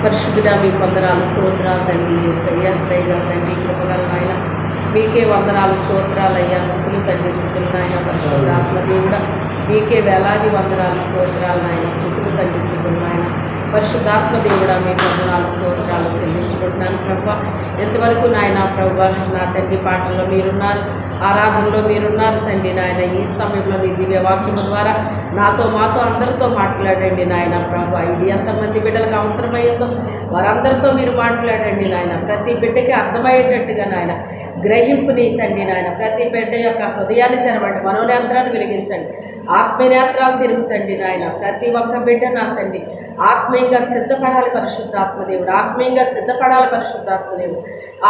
పరిశుద్ధుడా మీకు వందనాలు స్తోత్రాలు తండ్రి యేసయ్యా దయగల తండ్రి కృపగల నాయన మీకే వందనాలు స్తోత్రాలు అయ్యా స్తుతులు తండ్రి స్తుతులు నాయన పరిశుద్ధాత్మ దేవుడా మీకే వేలాది వందనాలు స్తోత్రాలు నాయన స్తుతులు తండ్రి స్తుతులు నాయన పరిశుద్ధాత్మ దేవుడా మీకు వందనాలు స్తోత్రాలు చెల్లించుకుంటున్నాను ప్రభువా. ఎంతవరకు నాయన ప్రభువా నా తండ్రి పాటల్లో మీరున్నారు, ఆరాధనలో మీరున్నారు తండ్రి నాయన. ఈ సమయంలో మీ దివ్య వాక్యము ద్వారా నాతో మాతో అందరితో మాట్లాడండి నాయన ప్రభువా. ఇది ఎంతమంది బిడ్డలకు అవసరమైందో వారందరితో మీరు మాట్లాడండి నాయన. ప్రతి బిడ్డకి అర్థమయ్యేటట్టుగా నాయన గ్రహింపుని తండ్రి నాయన. ప్రతి బిడ్డ యొక్క హృదయాన్ని తెరవండి, మనోనేత్రాన్ని వెలిగించండి, ఆత్మనేత్రాలు తిరుగుతండి నాయన. ప్రతి ఒక్క బిడ్డ నా తండ్రి ఆత్మీయంగా సిద్ధపడాలి పరిశుద్ధాత్మదేవుడు, ఆత్మీయంగా సిద్ధపడాలి పరిశుద్ధాత్మదేవుడు,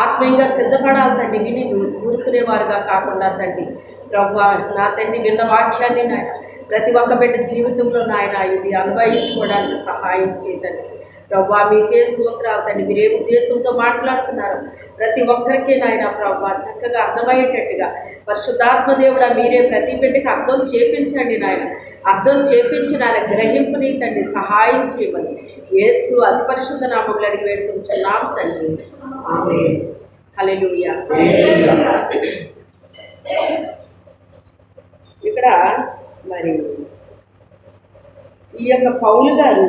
ఆత్మీయంగా సిద్ధపడాలి తండ్రి. విని ఊరుకునేవారుగా కాకుండా తండ్రి ప్రభువా నా తండ్రి విన్న వాక్యాన్ని నాయన ప్రతి ఒక్క బిడ్డ జీవితంలో నాయన ఇది అన్వయించుకోవడానికి సహాయం చేయండి ప్రభువా. మీకే స్తోత్రాలు తండ్రి. మీరే ఉద్దేశంతో మాట్లాడుతున్నారు ప్రతి ఒక్కరికి నాయన ప్రభువా చక్కగా అర్థమయ్యేటట్టుగా పరిశుద్ధాత్మ దేవుడా మీరే ప్రతి బిడ్డకి అర్థం చేపించండి నాయన. అర్థం చేపించి నాయన గ్రహింపుని తండ్రి సహాయం చేయమని యేసు అతి పరిశుద్ధ నామములో అడిగి వేడుకుంటున్నాము తండ్రి, ఆమేన్. హల్లెలూయా. ఇక్కడ మరి ఈ యొక్క పౌలు గారు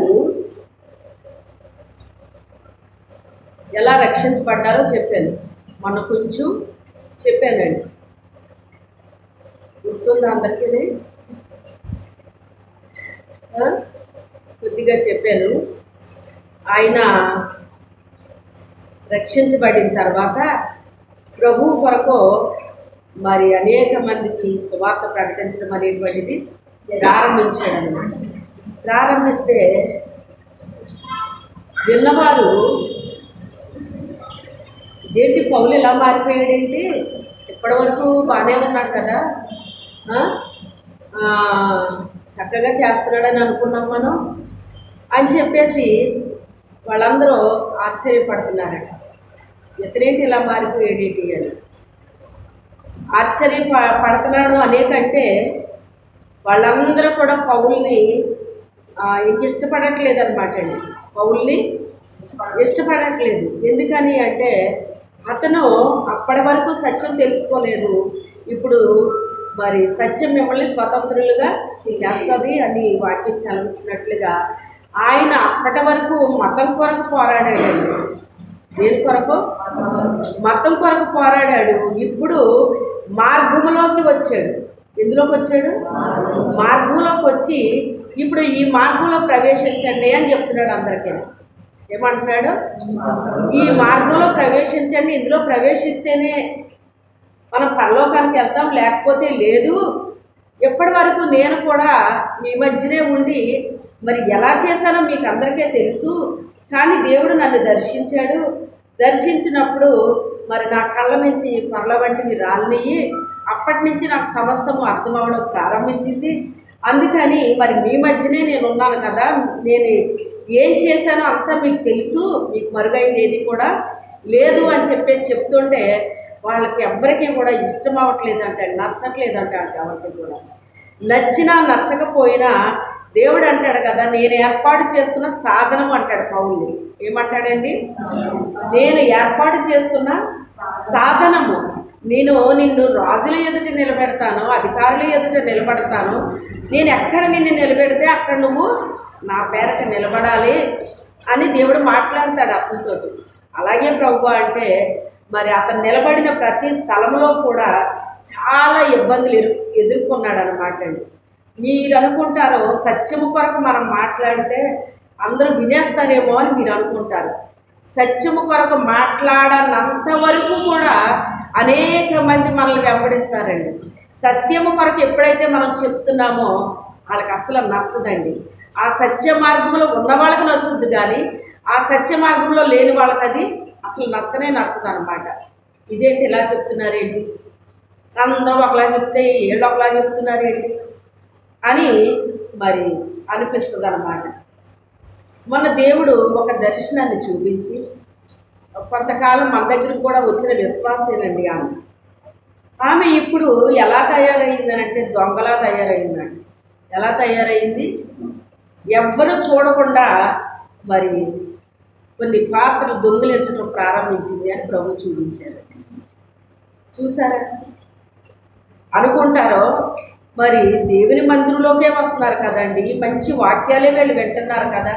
ఎలా రక్షించబడ్డారో చెప్పాను, మొన్న కొంచెం చెప్పానండి, గుర్తుందా అందరికీ? కొద్దిగా చెప్పాను. ఆయన రక్షించబడిన తర్వాత ప్రభు కొరకు మరి అనేక మందికి సువార్త ప్రకటించడం అనేటువంటిది ప్రారంభించాడు అన్నమాట. ప్రారంభిస్తే విన్నవారు ఏంటి పౌలు ఇలా మారిపోయాడేంటి, ఇప్పటి వరకు బాగానే ఉన్నాడు కదా, చక్కగా చేస్తున్నాడని అనుకున్నాం మనం అని చెప్పేసి వాళ్ళందరూ ఆశ్చర్యపడుతున్నారట. ఇతనేంటి ఇలా మారిపోయాడేంటి అని ఆశ్చర్యపడుతున్నాడు. అనేకంటే వాళ్ళందరూ కూడా పౌల్ని ఇంక ఇష్టపడట్లేదు అనమాట అండి. పౌల్ని ఇష్టపడట్లేదు. ఎందుకని అంటే అతను అప్పటి వరకు సత్యం తెలుసుకోలేదు, ఇప్పుడు మరి సత్యం మిమ్మల్ని స్వతంత్రులుగా చేస్తుంది అని వాక్యం చదివించినట్లుగా ఆయన అప్పటి వరకు మతం కొరకు పోరాడాడండి. దేని కొరకు? మతం కొరకు పోరాడాడు. ఇప్పుడు మార్గంలోకి వచ్చాడు. ఎందులోకి వచ్చాడు? మార్గంలోకి వచ్చి ఇప్పుడు ఈ మార్గంలో ప్రవేశించండి అని చెప్తున్నాడు అందరికీ. ఏమంటున్నాడు? ఈ మార్గంలో ప్రవేశించండి, ఇందులో ప్రవేశిస్తేనే మనం పరలోకానికి వెళ్తాం, లేకపోతే లేదు. ఎప్పటి వరకు నేను కూడా మీ మధ్యనే ఉండి మరి ఎలా చేశానో మీకు అందరికీ తెలుసు, కానీ దేవుడు నన్ను దర్శించాడు. దర్శించినప్పుడు మరి నా కళ్ళ నుంచి పర్ల వంటివి రాలినయ్యి, అప్పటి నుంచి నాకు సమస్తము అర్థం అవ్వడం ప్రారంభించింది. అందుకని మరి మీ మధ్యనే నేను ఉన్నాను కదా, నేను ఏం చేశానో అంతా మీకు తెలుసు, మీకు మరుగైంది ఏది కూడా లేదు అని చెప్తుంటే వాళ్ళకి ఎవ్వరికీ కూడా ఇష్టం అవ్వట్లేదంటే, నచ్చట్లేదంట. ఎవరికి కూడా నచ్చినా నచ్చకపోయినా దేవుడు అంటాడు కదా, నేను ఏర్పాటు చేసుకున్న సాధనం అంటాడు పౌల్ని. ఏమంటాడండి? నేను ఏర్పాటు చేసుకున్న సాధనము. నిన్ను రాజుల ఎదుట నిలబెడతాను, అధికారుల ఎదుట నిలబెడతాను. నేను ఎక్కడ నిన్ను నిలబెడితే అక్కడ నువ్వు నా పేరట నిలబడాలి అని దేవుడు మాట్లాడతాడు అతనితో. అలాగే ప్రభు అంటే మరి అతను నిలబడిన ప్రతి స్థలంలో కూడా చాలా ఇబ్బందులు ఎదుర్కొన్నాడు అనమాట అండి. మీరు అనుకుంటారు సత్యము కొరకు మనం మాట్లాడితే అందరూ వినేస్తారేమో అని మీరు అనుకుంటారు. సత్యము కొరకు మాట్లాడనంత వరకు కూడా అనేక మంది మనల్ని వెంబడిస్తారండి. సత్యము కొరకు ఎప్పుడైతే మనం చెప్తున్నామో వాళ్ళకి అసలు నచ్చదండి. ఆ సత్య మార్గంలో ఉన్న వాళ్ళకి నచ్చుద్ది, కానీ ఆ సత్య మార్గంలో లేని వాళ్ళకి అది అసలు నచ్చదు అనమాట. ఇదేంటి ఇలా చెప్తున్నారేంటి, అందరూ ఒకలా చెప్తే వీళ్ళు ఒకలా చెప్తున్నారేంటి అని మరి అనిపిస్తుంది అన్నమాట. మన దేవుడు ఒక దర్శనాన్ని చూపించి కొంతకాలం మన దగ్గరకు కూడా వచ్చిన విశ్వాసేనండి ఆమె ఇప్పుడు ఎలా తయారైందనంటే దొంగలా తయారైందండి. ఎలా తయారైంది? ఎవ్వరూ చూడకుండా మరి కొన్ని పాత్రలు దొంగిలించడం ప్రారంభించింది అని ప్రభు చూపించారు. చూసారా? అనుకుంటారో మరి దేవుని మందిరంలోకే వస్తున్నారు కదండి, మంచి వాక్యాలే వీళ్ళు వింటున్నారు కదా,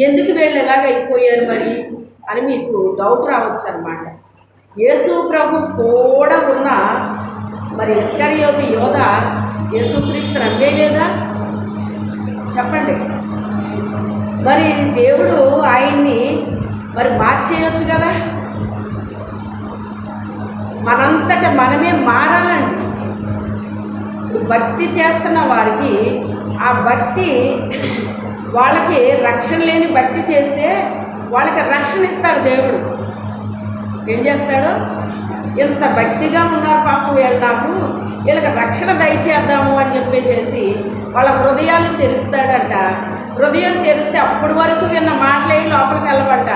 ఎందుకు వీళ్ళు ఎలాగ అయిపోయారు మరి అని మీకు డౌట్ రావచ్చు అన్నమాట. యేసు ప్రభు కూడా ఉన్న మరి ఇస్కరియోతు యోధ యేసుక్రీస్తు నమ్మేలేదా? చెప్పండి. మరి దేవుడు ఆయన్ని మరి మార్చేయొచ్చు కదా. మనంతట మనమే మారాలండి. భక్తి చేస్తున్న వారికి ఆ భక్తి వాళ్ళకి రక్షణ లేని భక్తి చేస్తే వాళ్ళకి రక్షణ ఇస్తాడు దేవుడు. ఏం చేస్తాడు? ఇంత భక్తిగా ఉన్నారు పాపం వీళ్ళు, నాకు వీళ్ళకి రక్షణ దయచేద్దాము అని చెప్పేసి వాళ్ళ హృదయాలు తెరుస్తాడంట. హృదయం తెరిస్తే అప్పటి వరకు విన్న మాటలే లోపలికి వెళ్ళబడ్డ,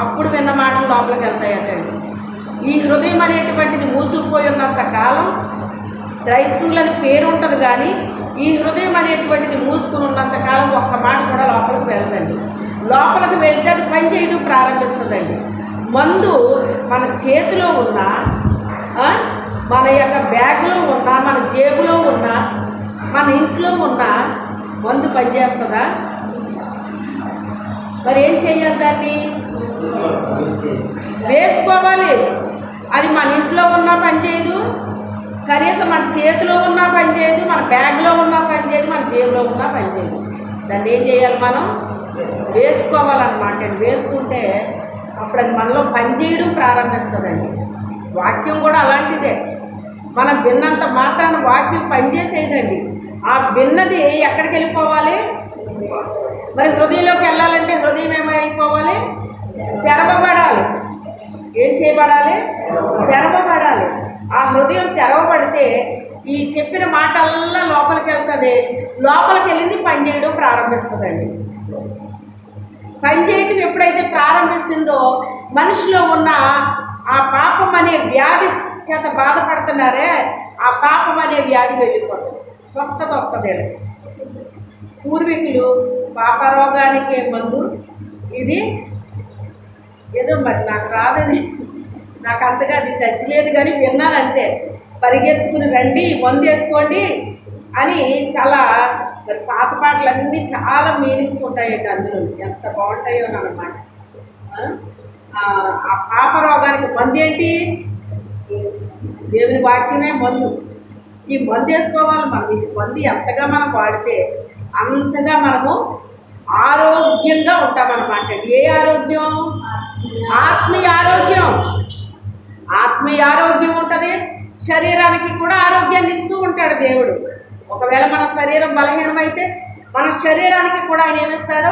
అప్పుడు విన్న మాటలు లోపలికి వెళ్తాయటండి. ఈ హృదయం అనేటువంటిది మూసుకుపోయి ఉన్నంత కాలం క్రైస్తవులని పేరు ఉంటుంది, కానీ ఈ హృదయం అనేటువంటిది మూసుకుని ఉన్నంత కాలం ఒక్క మాట కూడా లోపలికి వెళ్తండి. లోపలికి వెళ్తే అది పని చేయడం ప్రారంభిస్తుందండి. మందు మన చేతిలో ఉన్న, మన యొక్క బ్యాగ్లో ఉన్న, మన జేబులో ఉన్న, మన ఇంట్లో ఉన్న మందు పనిచేస్తుందా? మరి ఏం చేయాలి? దాన్ని వేసుకోవాలి. అది మన ఇంట్లో ఉన్నా పనిచేయదు, కనీసం మన చేతిలో ఉన్నా పనిచేయదు, మన బ్యాగ్లో ఉన్నా పనిచేయదు, మన జేబులో ఉన్నా పనిచేయదు. దాన్ని ఏం చేయాలి? మనం వేసుకోవాలన్నమాట. వేసుకుంటే అప్పుడు అది మనలో పనిచేయడం ప్రారంభిస్తుందండి. వాక్యం కూడా అలాంటిదే. మనం విన్నంత మాత్రాన వాక్యం పనిచేసేదండి. ఆ విన్నది ఎక్కడికి వెళ్ళిపోవాలి? మరి హృదయంలోకి వెళ్ళాలంటే హృదయం ఏమైపోవాలి? తెరవబడాలి. ఏం చేయబడాలి? తెరవబడాలి. ఆ హృదయం తెరవబడితే ఈ చెప్పిన మాటల్లా లోపలికి వెళ్తుంది. లోపలికి వెళ్ళింది పనిచేయడం ప్రారంభిస్తుందండి. పనిచేయటం ఎప్పుడైతే ప్రారంభిస్తుందో మనిషిలో ఉన్న ఆ పాపం అనే వ్యాధి చేత బాధపడుతున్నారే, ఆ పాపం అనే వ్యాధి వెళ్ళిపోతుంది, స్వస్థత వస్తుంది. పూర్వీకులు పాపరోగానికి మందు ఇది ఏదో మరి నాకు రాదని, నాకు అంతగా అది తెచ్చలేదు, కానీ విన్నానంతే. పరిగెత్తుకుని రండి, మందు వేసుకోండి అని చాలా మరి పాత పాటలన్నీ చాలా మీనింగ్స్ ఉంటాయండి అందులో. ఎంత బాగుంటాయో అన్నమాట. ఆ పాప రోగానికి మందు ఏంటి? దేవుని వాక్యమే మందు. ఈ మందు వేసుకోవాలి మనం. ఇది మందు ఎంతగా మనం వాడితే అంతగా మనము ఆరోగ్యంగా ఉంటామన్నమాట. ఏ ఆరోగ్యం? ఆత్మీయ ఆరోగ్యం. ఆత్మీయ ఆరోగ్యం ఉంటుంది, శరీరానికి కూడా ఆరోగ్యాన్ని ఇస్తూ ఉంటాడు దేవుడు. ఒకవేళ మన శరీరం బలహీనమైతే మన శరీరానికి కూడా ఆయన ఏమిస్తాడు?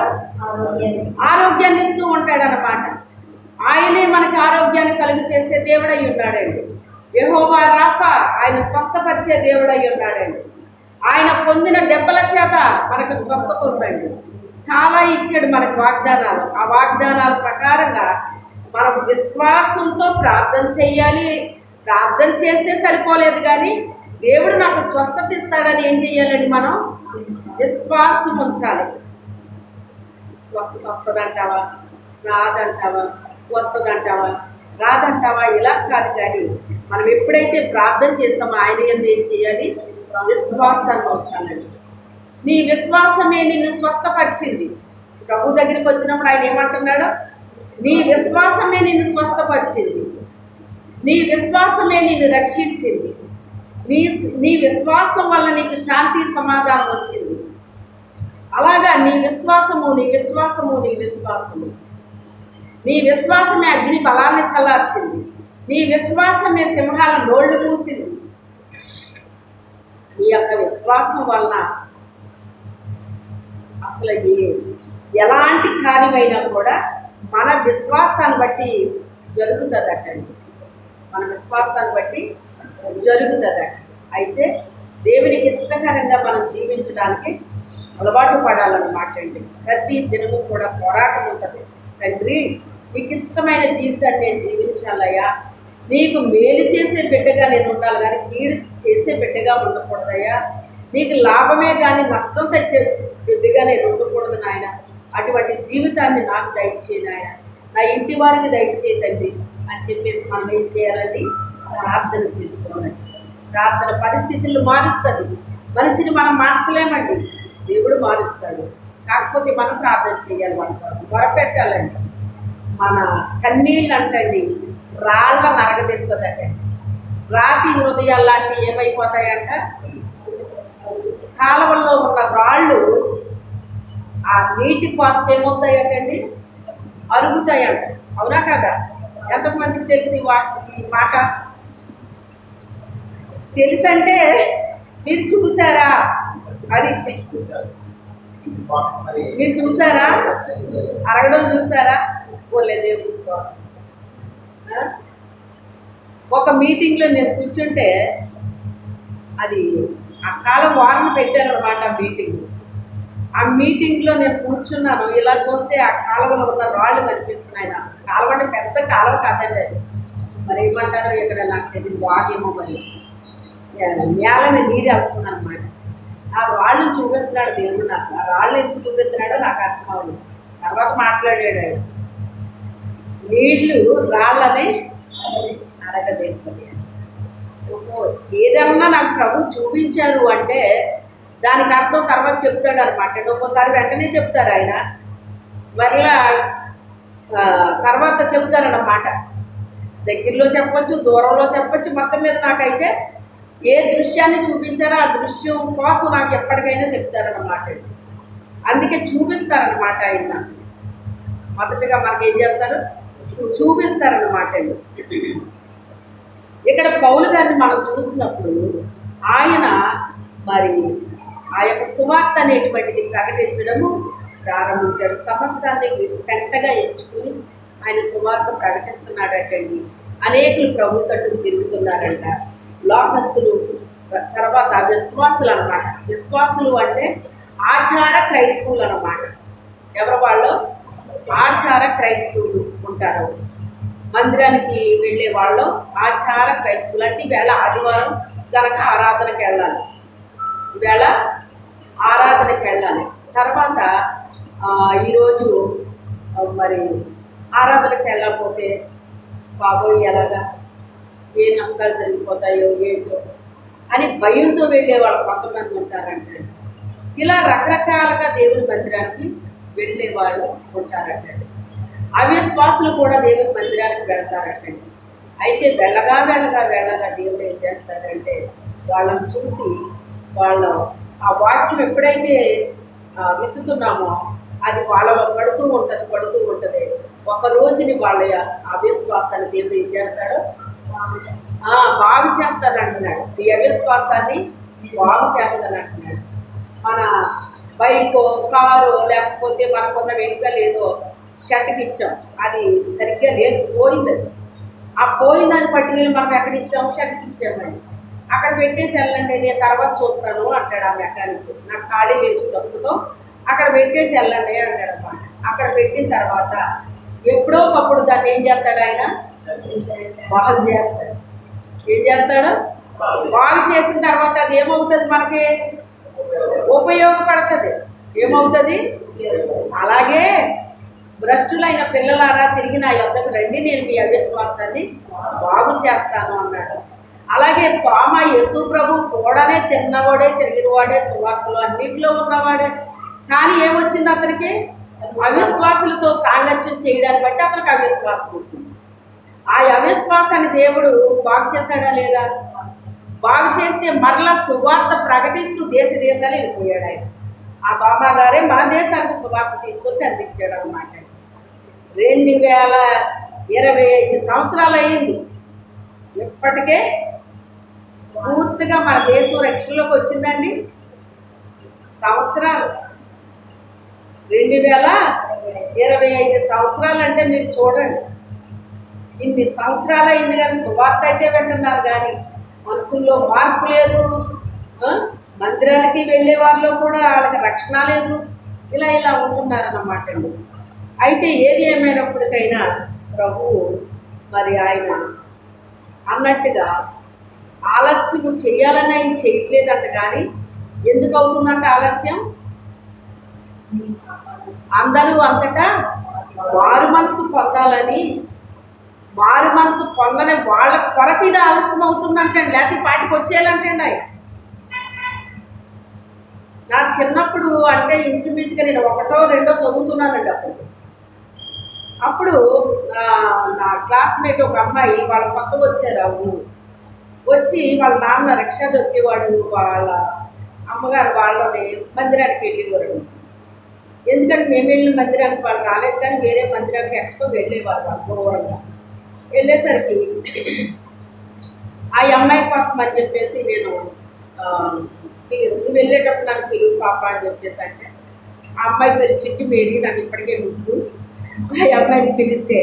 ఆరోగ్యాన్ని ఇస్తూ ఉంటాడు అన్నమాట. ఆయనే మనకి ఆరోగ్యాన్ని కలుగు చేసే దేవుడై ఉన్నాడండి. యెహోవా రాఫా, ఆయన స్వస్థపరిచే దేవుడై ఉన్నాడండి. ఆయన పొందిన దెబ్బల చేత మనకు స్వస్థత ఉందండి. చాలా ఇచ్చాడు మనకు వాగ్దానాలు. ఆ వాగ్దానాల ప్రకారంగా మనం విశ్వాసంతో ప్రార్థన చేయాలి. ప్రార్థన చేస్తే సరిపోలేదు, కానీ దేవుడు నాకు స్వస్థత ఇస్తాడని ఏం చేయాలండి? మనం విశ్వాసం ఉంచాలి. స్వస్థత వస్తుందంటావా? రాదంటావా? వస్తుందంటావా? రాదంటావా? ఇలా కాదు, కానీ మనం ఎప్పుడైతే ప్రార్థన చేస్తామో ఆయన యందు ఏం చేయాలి? విశ్వాసాన్ని ఉంచాలండి. నీ విశ్వాసమే నిన్ను స్వస్థపరిచింది. ప్రభు దగ్గరికి వచ్చినప్పుడు ఆయన ఏమంటున్నాడు? నీ విశ్వాసమే నిన్ను స్వస్థపరిచింది, నీ విశ్వాసమే నిన్ను రక్షించింది, నీ విశ్వాసం వల్ల నీకు శాంతి సమాధానం వచ్చింది. అలాగా నీ విశ్వాసము, నీ విశ్వాసము, నీ విశ్వాసము, నీ విశ్వాసమే అగ్ని బలాన్ని చల్లార్చింది, నీ విశ్వాసమే సింహాల నోళ్లు మూసింది. నీ యొక్క విశ్వాసం వలన అసలు ఎలాంటి కార్యమైనా కూడా మన విశ్వాసాన్ని బట్టి జరుగుతుందటండి. మన విశ్వాసాన్ని బట్టి జరుగుతుందట. అయితే దేవునికి ఇష్టకరంగా మనం జీవించడానికి అలవాటు పడాలన్నమాట అండి. ప్రతి దినము కూడా పోరాటం ఉంటుంది. తండ్రి, నీకు ఇష్టమైన జీవితాన్ని నేను జీవించాలయ్యా, నీకు మేలు చేసే బిడ్డగా నేను ఉండాలి, కానీ కీడు చేసే బిడ్డగా ఉండకూడదయ్యా, నీకు లాభమే కానీ నష్టం తెచ్చే బిడ్డగా నేను ఉండకూడదు నాయన. అటువంటి జీవితాన్ని నాకు దయచేయి నాయన. నా ఇంటి వారికి దయచేయండి అని చెప్పేసి మనం ఏం చేయాలండి? ప్రార్థన చేసుకోవాలండి. ప్రార్థన పరిస్థితులను మారుస్తుంది. మనిషిని మనం మార్చలేమండి, దేవుడు మారుస్తాడు. కాకపోతే మనం ప్రార్థన చేయాలి, మనం మొరపెట్టాలండి. మన కన్నీళ్ళు అంటండి రాళ్ళ నరగదీస్తుందండి. రాతి హృదయాలు లాంటివి ఏమైపోతాయంట? కాలువల్లో ఉన్న రాళ్ళు ఆ నీటి కోత ఏమవుతాయంటండి? అరుగుతాయంట. అవునా కదా? ఎంతమందికి తెలిసి ఈ మాట? తెలుసంటే మీరు చూసారా? అది మీరు చూసారా? అరగడం చూసారా? పోలేదు, చూసుకోవాలి. ఒక మీటింగ్లో నేను కూర్చుంటే అది ఆ కాలం వారణ పెట్టారనమాట. ఆ మీటింగ్లో నేను కూర్చున్నాను. ఇలా చూస్తే ఆ కాలువలో ఉన్న రాళ్ళు కనిపిస్తున్నాయి. కాలువ అంటే పెద్ద కాలువ కాదండి అది. మరి ఏమంటారో ఇక్కడ నాకు తెలియదు, వాగేమో మరి నేలని నీరు వెళ్తున్నాను అనమాట. ఆ రాళ్ళు చూపిస్తున్నాడు దేవుడు నాకు. ఆ రాళ్ళు ఎందుకు చూపిస్తున్నాడో నాకు అర్థం అవ్వదు. తర్వాత మాట్లాడాడు ఆయన, నీళ్లు రాళ్ళని అరగదీస్తుంది. ఏదన్నా నాకు ప్రభు చూపించారు అంటే దానికి అర్థం తర్వాత చెప్తాడు అనమాట. ఒక్కోసారి వెంటనే చెప్తారు ఆయన, మరలా తర్వాత చెప్తారన్నమాట. దగ్గరలో చెప్పచ్చు, దూరంలో చెప్పచ్చు. మొత్తం మీద నాకైతే ఏ దృశ్యాన్ని చూపించారో ఆ దృశ్యం కోసం నాకు ఎప్పటికైనా చెప్తారన్నమాట. అందుకే చూపిస్తారన్నమాట ఆయన. మొదటగా మనకి ఏం చేస్తారు? చూపిస్తారన్నమాట. ఇక్కడ పౌలు గారిని మనం చూసినప్పుడు ఆయన మరి ఆ యొక్క సువార్త అనేటువంటిది ప్రకటించడము ప్రారంభించాడు. సమస్తాన్ని పెంటగా ఎంచుకుని ఆయన సువార్త ప్రకటిస్తున్నాడటండి. అనేకులు ప్రభు తట్టుకు తిరుగుతున్నారంట. లోకస్తులు, తర్వాత విశ్వాసులు అన్నమాట. విశ్వాసులు అంటే ఆచార క్రైస్తవులు అన్నమాట. ఎవరు వాళ్ళు? ఆచార క్రైస్తవులు ఉంటారు. మందిరానికి వెళ్ళే వాళ్ళు ఆచార క్రైస్తవులు. అంటే ఈవేళ ఆదివారం కనుక ఆరాధనకి వెళ్ళాలి, ఈవేళ ఆరాధనకి వెళ్ళాలి. తర్వాత ఈరోజు మరి ఆరాధనకి వెళ్ళకపోతే బాబోయ్ ఎలాగా, ఏ నష్టాలు జరిగిపోతాయో ఏంటో అని భయంతో వెళ్ళే వాళ్ళు కొంతమంది ఉంటారంటే. ఇలా రకరకాలుగా దేవుని మందిరానికి వెళ్ళే వాళ్ళు ఉంటారంటండి. అవిశ్వాసులు కూడా దేవుని మందిరానికి వెళ్తారంటండి. అయితే వెళ్ళగా దేవుడు ఏం చేస్తాడంటే వాళ్ళని చూసి వాళ్ళు ఆ వాక్యం ఎప్పుడైతే విత్తుతున్నామో అది వాళ్ళలో పడుతూ ఉంటుంది. ఒక రోజుని వాళ్ళ అవిశ్వాసాన్ని దేవుడు ఏం చేస్తాడు? బాగు చేస్తానంటున్నాడు. ఈ అవిశ్వాసాన్ని బాగు చేస్తానంటున్నాడు. మన బైకో, కారు, లేకపోతే మనకున్న వెహికల్ ఏదో షర్ట్కి ఇచ్చాం, అది సరిగ్గా లేదు, పోయింది. ఆ పోయిందని పట్టుకెళ్ళి మనం ఎక్కడ ఇచ్చాము? షర్ట్కి ఇచ్చామండి. అక్కడ పెట్టేసి వెళ్ళండి, నేను తర్వాత చూస్తాను అంటాడు ఆ మెకానిక్. నాకు ఖాళీ లేదు ప్రస్తుతం, అక్కడ పెట్టేసి వెళ్ళండి అంటాడు అన్నమాట. అక్కడ పెట్టిన తర్వాత ఎప్పుడో ఒకప్పుడు దాన్ని ఏం చేస్తాడు ఆయన? బాగు చేస్తాడు. ఏం చేస్తాడు? బాగు చేసిన తర్వాత అది ఏమవుతుంది? మనకి ఉపయోగపడుతుంది. ఏమవుతుంది? అలాగే భ్రష్టులైన పిల్లలారా తిరిగి నా యొద్దకు రండి, నేను మీ అవిశ్వాసాన్ని బాగు చేస్తాను అన్నాడు. అలాగే తోమ యేసు ప్రభు కూడానే తిన్నవాడే, తిరిగినవాడే, సువార్తలు అన్నింటిలో ఉన్నవాడే. కానీ ఏమొచ్చింది అతనికి? అవిశ్వాసులతో సాంగత్యం చేయడాన్ని బట్టి అతనికి అవిశ్వాసం వచ్చింది. ఆ అవిశ్వాసాన్ని దేవుడు బాగు చేశాడా లేదా? బాగు చేస్తే మరలా సువార్త ప్రకటిస్తూ దేశాలు వెళ్ళిపోయాడు ఆయన. ఆ తోమ గారే మన దేశానికి సువార్త తీసుకొచ్చి అందించాడు అన్నమాట. 2025 సంవత్సరాలు అయ్యింది. ఇప్పటికే పూర్తిగా మన దేశం రక్షణలోకి వచ్చిందండి. సంవత్సరాలు 2025 సంవత్సరాలు అంటే మీరు చూడండి, ఇన్ని సంవత్సరాలు అయింది కానీ సువార్త అయితే వింటున్నారు కానీ మనుషుల్లో మార్పు లేదు. మందిరాలకి వెళ్ళే వారిలో కూడా వాళ్ళకి రక్షణ లేదు. ఇలా ఉంటున్నారన్నమాట అండి. అయితే ఏది ఏమైనప్పటికైనా ప్రభువు మరి ఆయన అన్నట్టుగా ఆలస్యము చేయాలని ఆయన చేయట్లేదంట. కానీ ఎందుకు అవుతుందంట ఆలస్యం? అందరూ అంతటా వారు మనసు మనసు పొందాలని, మారు మనసు పొందని వాళ్ళ కొరకు ఇది ఆలస్యం అవుతుందంటే, లేకపోతే పాటికి వచ్చేయాలంటండి ఆయన. నా చిన్నప్పుడు అంటే ఇంచుమించుగా నేను 1, 2 చదువుతున్నానండి అప్పుడు నా క్లాస్మేట్ ఒక అమ్మాయి, వాళ్ళ పక్కకు వచ్చారు ఆ ఊరు. వచ్చి వాళ్ళ నాన్న రిక్షా దొక్కేవాడు, వాళ్ళ అమ్మగారు వాళ్ళని మందిరానికి వెళ్ళేవారు. ఎందుకంటే మేము వెళ్ళిన మందిరానికి వాళ్ళు రాలేదు, కానీ వేరే మందిరానికి ఎక్కడో వెళ్ళేవారు వాళ్ళు దూరంగా. వెళ్ళేసరికి ఆ అమ్మాయి కోసం అని చెప్పేసి నేను నువ్వు వెళ్ళేటప్పుడు నాకు పిలువు పాప అని చెప్పేసి అంటే, ఆ అమ్మాయి పేరు చిట్టి మేరీ, నాకు ఇప్పటికే గుర్తు. ఆ అమ్మాయిని పిలిస్తే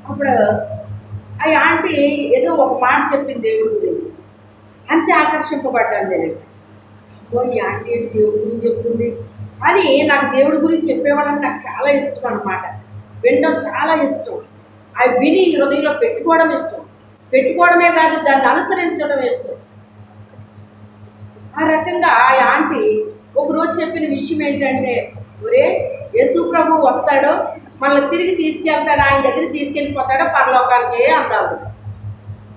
అప్పుడు ఆ ఆంటీ ఏదో ఒక మాట చెప్పింది దేవుడి గురించి. అంతే ఆకర్షింపబడ్డాను నేను. ఈ ఆంటీ ఏంటి దేవుడి గురించి చెప్తుంది అని. నాకు దేవుడి గురించి చెప్పేవాళ్ళని నాకు చాలా ఇష్టం అన్నమాట. వినడం చాలా ఇష్టం. అవి విని హృదయంలో పెట్టుకోవడం ఇష్టం. పెట్టుకోవడమే కాదు, దాన్ని అనుసరించడం ఇష్టం. ఆ రకంగా ఆ ఆంటీ ఒకరోజు చెప్పిన విషయం ఏంటంటే, ఒరే యేసు ప్రభు వస్తాడో మనల్ని తిరిగి తీసుకెళ్తాడు, ఆయన దగ్గరికి తీసుకెళ్ళిపోతాడో పరలోకానికి అందాము.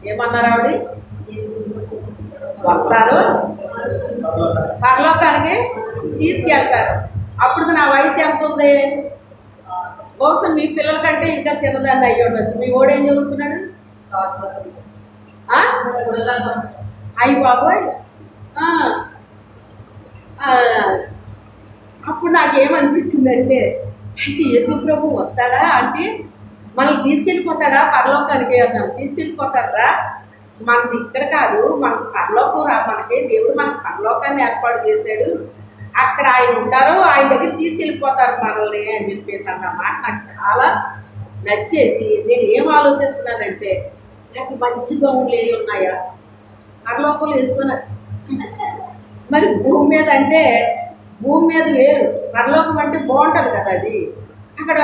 ఏమన్నారు ఆవిడ? వస్తారు, పరలోకానికి తీసుకెళ్తారు. అప్పుడు నా వయసు ఎంత ఉంది? బహుశా మీ పిల్లల కంటే ఇంకా చిన్నదాన్ని అయ్యి ఉండొచ్చు. మీ ఓడు ఏం చదువుతున్నాడు? అయ్యి బాబోయ్. అప్పుడు నాకేమనిపించిందంటే, అయితే యేసు ప్రభు వస్తాడా అంటే మనల్ని తీసుకెళ్ళిపోతాడా పరలోకానికి అన్నాను. తీసుకెళ్ళిపోతారా? మనది ఇక్కడ కాదు, మనకు పరలోకం రా. మనకి దేవుడు మనకు పరలోకాన్ని ఏర్పాటు చేశాడు, అక్కడ ఆయన ఉంటారు, ఆయన దగ్గర తీసుకెళ్ళిపోతారు మనల్ని అని చెప్పేసి అన్నమాట. నాకు చాలా నచ్చేసి నేను ఏం ఆలోచిస్తున్నానంటే, నాకు మంచి గౌన్లు ఏవి ఉన్నాయా పరలోకంలో వేసుకున్నారు. మరి భూమి మీద అంటే భూమి మీద వేరు, పరలోకం అంటే బాగుంటుంది కదా. అది అక్కడ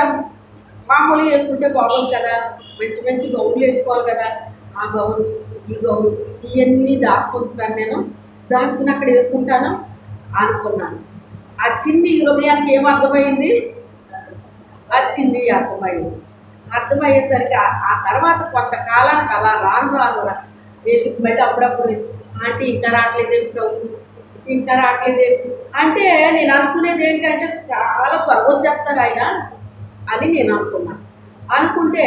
మామూలుగా వేసుకుంటే బాగుంది కదా, మంచి మంచి గౌన్లు వేసుకోవాలి కదా. ఆ గౌన్, ఈ గౌన్, ఇవన్నీ దాచుకుంటున్నాను నేను. దాచుకుని అక్కడ వేసుకుంటాను అనుకున్నాను. ఆ చిన్ని హృదయానికి ఏమర్థమైంది? ఆ చిన్ని అర్థమైంది. అర్థమయ్యేసరికి ఆ తర్వాత కొంతకాలానికి అలా రాను వెళ్ళి మళ్ళీ అప్పుడప్పుడు ఆంటీ ఇంకా రావట్లేదు, ఇంకా రావట్లేదు అంటే నేను అనుకునేది ఏంటంటే చాలా త్వరగా వచ్చేస్తారు ఆయన అని నేను అనుకున్నాను. అనుకుంటే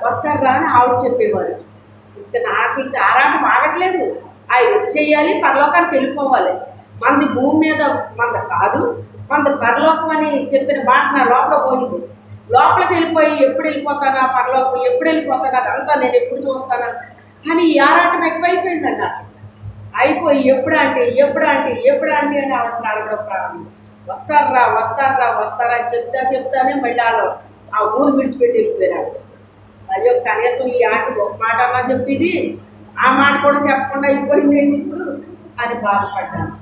వస్తారా అని ఆవిడ చెప్పేవారు. ఇంకా నాకు ఇంకా ఆరాటం ఆగట్లేదు. ఆయన వచ్చేయాలి, పరలోకానికి వెళ్ళిపోవాలి. మనది భూమి మీద మనది కాదు, మనది పరలోకం అని చెప్పిన మాట నా లోపల పోయింది. లోపలికి వెళ్ళిపోయి ఎప్పుడు వెళ్ళిపోతానా పరలోకం, ఎప్పుడు వెళ్ళిపోతానా, అదంతా నేను ఎప్పుడు చూస్తానా అని ఈ ఆరాటం ఎక్కువైపోయిందన్న. అయిపోయి ఎప్పుడు అంటే అని ఆవిడ అడగడం ప్రారంభం. వస్తారా అని చెప్తానే మళ్ళీ ఆ ఊరు విడిచిపెట్టి వెళ్ళిపోయారు. అయ్యో కనీసం ఈ ఆంటీ ఒక మాట అలా చెప్పింది, ఆ మాట కూడా చెప్పకుండా అయిపోయింది ఇప్పుడు అని బాధపడ్డాను.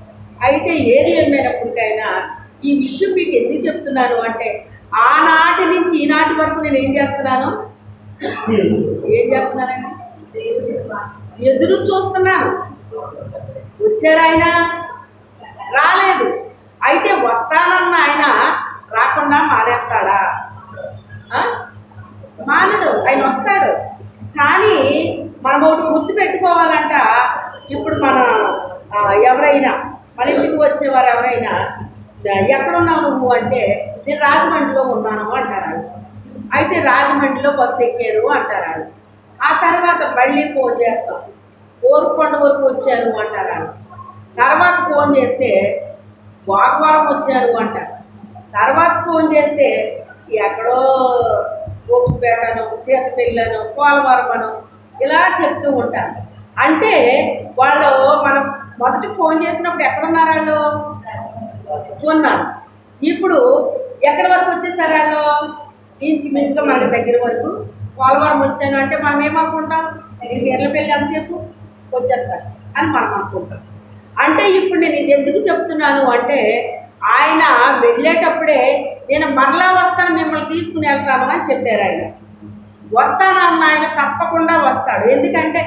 అయితే ఏది ఏమైనప్పటికైనా ఈ విషయం మీకు ఎందుకు చెప్తున్నాను అంటే, ఆనాటి నుంచి ఈనాటి వరకు నేను ఏం చేస్తున్నానండి, ఎదురు చూస్తున్నాను. వచ్చారు ఆయన, రాలేదు. అయితే వస్తానన్న ఆయన రాకుండా మానేస్తాడా? మానడు, ఆయన వస్తాడు. కానీ మనం ఒకటి గుర్తు పెట్టుకోవాలంట. ఇప్పుడు మన ఎవరైనా మన ఇంటికి వచ్చేవారు ఎవరైనా ఎక్కడున్నావు నువ్వు అంటే, నేను రాజమండ్రిలో ఉన్నాను అంటారు. అయితే రాజమండ్రిలో బస్సు ఎక్కారు అంటారు. ఆ తర్వాత మళ్ళీ ఫోన్ చేస్తాం, కోరుకొండ వరకు వచ్చారు అంటారు. తర్వాత ఫోన్ చేస్తే వాగ్వారం వచ్చారు అంటారు. తర్వాత ఫోన్ చేస్తే ఎక్కడో గోక్స్పేటను, సీతపెళ్ళను, పోలవరమను ఇలా చెప్తూ ఉంటారు. అంటే వాళ్ళు మనం మొదటి ఫోన్ చేసినప్పుడు ఎక్కడున్నారు? వాళ్ళు ఉన్నారు. ఇప్పుడు ఎక్కడి వరకు వచ్చేసారు వాళ్ళు? ఇంచుమించుగా మనకి దగ్గర వరకు. పోలవరం వచ్చాను అంటే మనం ఏమనుకుంటాం? నేను ఎర్లపల్లి ఎంతసేపు వచ్చేస్తారు అని మనం అనుకుంటాం. అంటే ఇప్పుడు నేను ఇది ఎందుకు చెప్తున్నాను అంటే, ఆయన వెళ్ళేటప్పుడే నేను మరలా వస్తాను, మిమ్మల్ని తీసుకుని వెళ్తాను అని చెప్పారు. ఆయన వస్తానన్న ఆయన తప్పకుండా వస్తాడు. ఎందుకంటే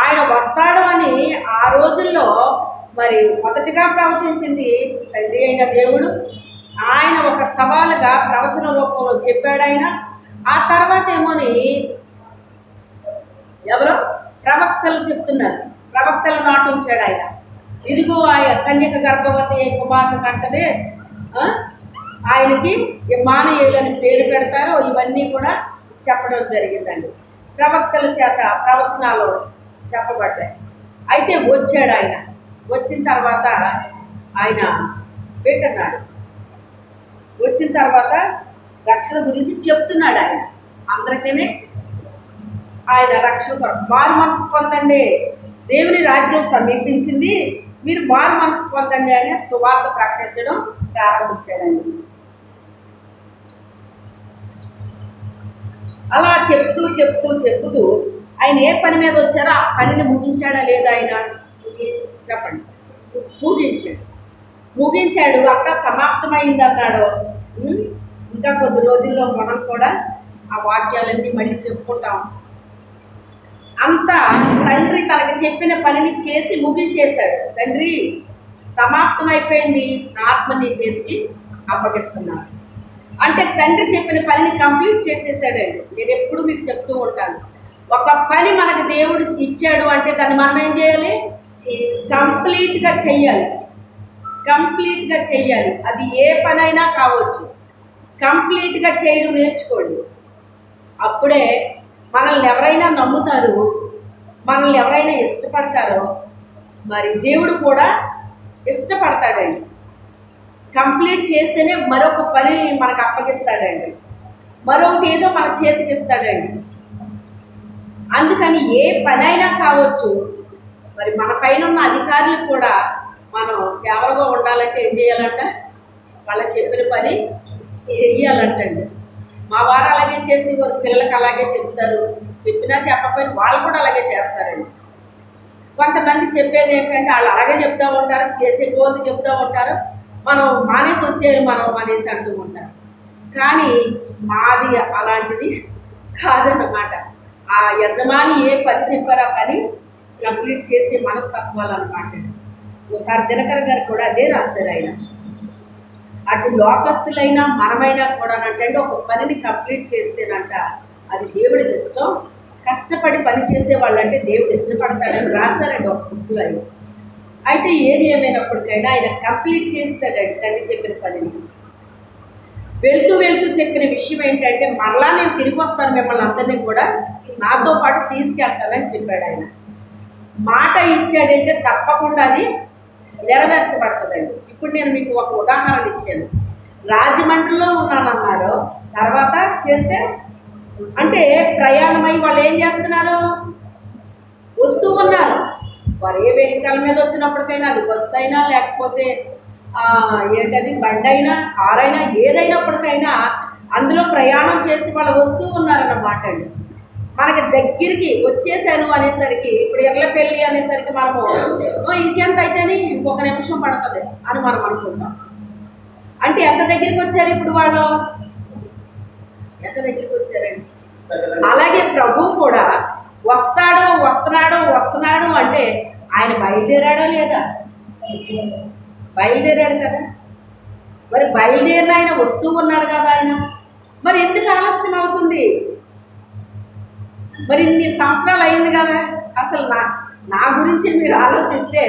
ఆయన వస్తాడు అని ఆ రోజుల్లో మరి మొదటిగా ప్రవచించింది తండ్రి అయిన దేవుడు, ఆయన ఒక సవాలుగా ప్రవచన రూపంలో చెప్పాడు ఆయన. ఆ తర్వాత ఏమోని ఎవరో ప్రవక్తలు చెప్తున్నారు, ప్రవక్తలు నాటు ఉంచాడు ఆయన. ఇదిగో ఆయన కన్యక గర్భవతి కుమారుని కంటదే ఆయనకి ఇమ్మానుయేలు అని పేరు పెడతారో ఇవన్నీ కూడా చెప్పడం జరిగిందండి. ప్రవక్తల చేత ప్రవచనాలు చెప్పబడ్డాయి. అయితే వచ్చాడు ఆయన. వచ్చిన తర్వాత ఆయన వింటున్నాడు. వచ్చిన తర్వాత రక్షణ గురించి చెప్తున్నాడు ఆయన అందరికీ. ఆయన రక్షణ కొరకు మారు మనసు పొందండి, దేవుని రాజ్యం సమీపించింది, మీరు మారు మనసు పొందండి అని సువార్త ప్రకటించడం ప్రారంభించాడండి. అలా చెప్తూ చెప్తూ చెప్తూ ఆయన ఏ పని మీద వచ్చారో ఆ పనిని ముగించాడా లేదా ఆయన? చెప్పండి. ముగించాడు. అంతా సమాప్తమైంది అన్నాడు. ఇంకా కొద్ది రోజుల్లో మనం కూడా ఆ వాక్యాలన్నీ మళ్ళీ చెప్పుకుంటాం. అంతా తండ్రి తనకు చెప్పిన పనిని చేసి ముగించేశాడు. తండ్రి సమాప్తమైపోయింది, నా ఆత్మ నీ చేతికి అప్పగిస్తున్నాను అంటే తండ్రి చెప్పిన పనిని కంప్లీట్ చేసేసాడండి. నేను ఎప్పుడు మీకు చెప్తూ ఉంటాను, ఒక పని మనకు దేవుడు ఇచ్చాడు అంటే దాన్ని మనం ఏం చేయాలి? కంప్లీట్గా చెయ్యాలి. కంప్లీట్గా చెయ్యాలి. అది ఏ పనైనా కావచ్చు, కంప్లీట్గా చేయడం నేర్చుకోండి. అప్పుడే మనల్ని ఎవరైనా నమ్ముతారు, మనల్ని ఎవరైనా ఇష్టపడతారో మరి దేవుడు కూడా ఇష్టపడతాడండి. కంప్లీట్ చేస్తేనే మరొక పని మనకు అప్పగిస్తాడండి, మరొకటి ఏదో మన చేతికి ఇస్తాడండి. అందుకని ఏ పనైనా కావచ్చు, మరి మన పైన ఉన్న అధికారులు కూడా మనం ఎవరిగా ఉండాలంటే ఏం చేయాలంట? వాళ్ళు చెప్పిన పని చెయ్యాలంటండి. మా వారు అలాగే చేసి వారి పిల్లలకు అలాగే చెప్తారు, చెప్పినా చెప్పకపోయినా వాళ్ళు కూడా అలాగే చేస్తారండి. కొంతమంది చెప్పేది ఏంటంటే వాళ్ళు అలాగే చెప్తూ ఉంటారు, చేసే కోది చెప్తూ ఉంటారు, మనం మానేసి వచ్చేది మనం అనేసి అంటూ ఉంటారు. కానీ మాది అలాంటిది కాదన్నమాట. ఆ యజమాని ఏ పని చెప్పారో ఆ పని కంప్లీట్ చేసే మనస్తత్వాలన్నమాట. ఒకసారి దినకర్ గారు కూడా అదే రాస్తారు ఆయన. అటు లోకస్తులైనా మనమైనా కూడా అంటే ఒక పనిని కంప్లీట్ చేస్తేనంట అది దేవుడికి ఇష్టం. కష్టపడి పని చేసే వాళ్ళంటే దేవుడు ఇష్టపడతాడని రాశారండి ఒక బుక్లో ఆయన. అయితే ఏది ఏమైనప్పటికైనా ఆయన కంప్లీట్ చేస్తాడండి తండ్రి చెప్పిన పనిని. వెళ్తూ వెళ్తూ చెప్పిన విషయం ఏంటంటే మరలా నేను తిరిగి వస్తాను, మిమ్మల్ని అందరినీ కూడా నాతో పాటు తీసుకెళ్తానని చెప్పాడు ఆయన. మాట ఇచ్చాడంటే తప్పకుండా అది నెరవేర్చబడుతుందండి. ఇప్పుడు నేను మీకు ఒక ఉదాహరణ ఇచ్చాను. రాజమండ్రిలో ఉన్నానన్నారు, తర్వాత చేస్తే అంటే ప్రయాణమై వాళ్ళు ఏం చేస్తున్నారు? వస్తూ ఉన్నారు. వారు ఏ వెహికల్ మీద వచ్చినప్పటికైనా, అది బస్సు అయినా లేకపోతే ఏంటది బండి అయినా కారు అయినా ఏదైనప్పటికైనా అందులో ప్రయాణం చేసి వాళ్ళు వస్తూ ఉన్నారన్నమాట అండి. మనకి దగ్గరికి వచ్చేసాను అనేసరికి, ఇప్పుడు ఎర్లపల్లి అనేసరికి మనము ఇంకెంత అయితేనే ఇంకొక నిమిషం పడుతుంది అని మనం అనుకుంటాం. అంటే ఎంత దగ్గరికి వచ్చారు ఇప్పుడు వాళ్ళు? ఎంత దగ్గరికి వచ్చారండి? అలాగే ప్రభు కూడా వస్తున్నాడు అంటే ఆయన బయలుదేరాడో లేదా? బయలుదేరాడు కదా. మరి బయలుదేరిన ఆయన వస్తూ ఉన్నాడు కదా ఆయన. మరి ఎందుకు ఆలస్యం అవుతుంది? మరి ఇన్ని సంవత్సరాలు అయింది కదా. అసలు నా గురించి మీరు ఆలోచిస్తే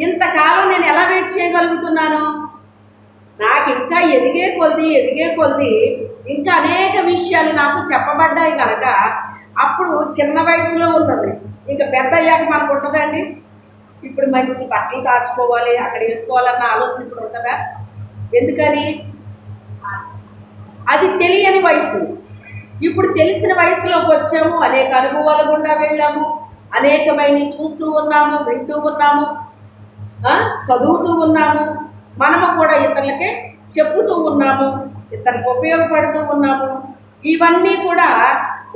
ఇంతకాలం నేను ఎలా వెయిట్ చేయగలుగుతున్నాను? నాకు ఇంకా ఎదిగే కొద్ది ఇంకా అనేక విషయాలు నాకు చెప్పబడ్డాయి కనుక అప్పుడు చిన్న వయసులో ఉన్నది, ఇంకా పెద్ద అయ్యాక మనకు ఉంటుందండి. ఇప్పుడు మంచి బట్టలు దాచుకోవాలి, అక్కడ వేసుకోవాలన్న ఆలోచన ఇప్పుడు ఉంటుందా? ఎందుకని? అది తెలియని వయసు. ఇప్పుడు తెలిసిన వయసులోకి వచ్చాము, అనేక అనుభవాల గుండా వెళ్ళాము, అనేకమైనవి చూస్తూ ఉన్నాము, వింటూ ఉన్నాము, చదువుతూ ఉన్నాము, మనము కూడా ఇతరులకే చెప్పుతూ ఉన్నాము, ఇతరులకు ఉపయోగపడుతూ ఉన్నాము. ఇవన్నీ కూడా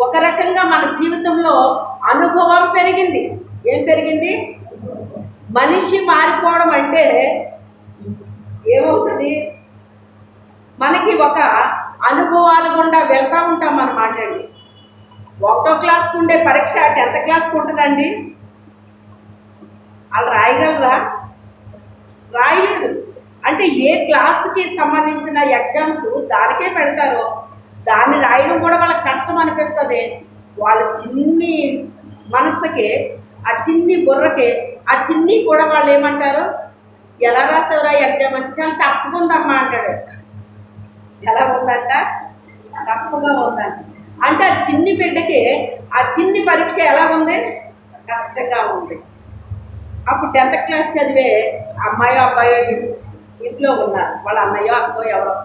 ఒక రకంగా మన జీవితంలో అనుభవం పెరిగింది. ఏం పెరిగింది? మనిషి మారిపోవడం అంటే ఏమవుతుంది? మనకి ఒక అనుభవాలు గుండా వెళ్తూ ఉంటాం అన్నమాట అండి. 1వ క్లాస్కి ఉండే పరీక్ష 10th క్లాస్కి ఉంటుందండి. వాళ్ళు రాయగలరా? రాయలేరు. అంటే ఏ క్లాస్కి సంబంధించిన ఎగ్జామ్స్ దానికే పెడతారో దాన్ని రాయడం కూడా వాళ్ళకి కష్టం అనిపిస్తుంది. వాళ్ళ చిన్ని మనస్సుకి, ఆ చిన్ని బుర్రకి, ఆ చిన్ని కూడా వాళ్ళు ఏమంటారు, ఎలా రాసేవరా ఎగ్జామ్ అంటే చాలా తప్పుగా ఉందమ్మా అంటాడు. ఎలా ఉందంట? తప్పుగా ఉందంట. అంటే ఆ చిన్ని బిడ్డకి ఆ చిన్ని పరీక్ష ఎలా ఉంది? కష్టంగా ఉంది. అప్పుడు 10th క్లాస్ చదివే అమ్మాయో అబ్బాయో ఇంట్లో ఉన్నారు, వాళ్ళ అన్నయ్యో అక్కో ఎవరో.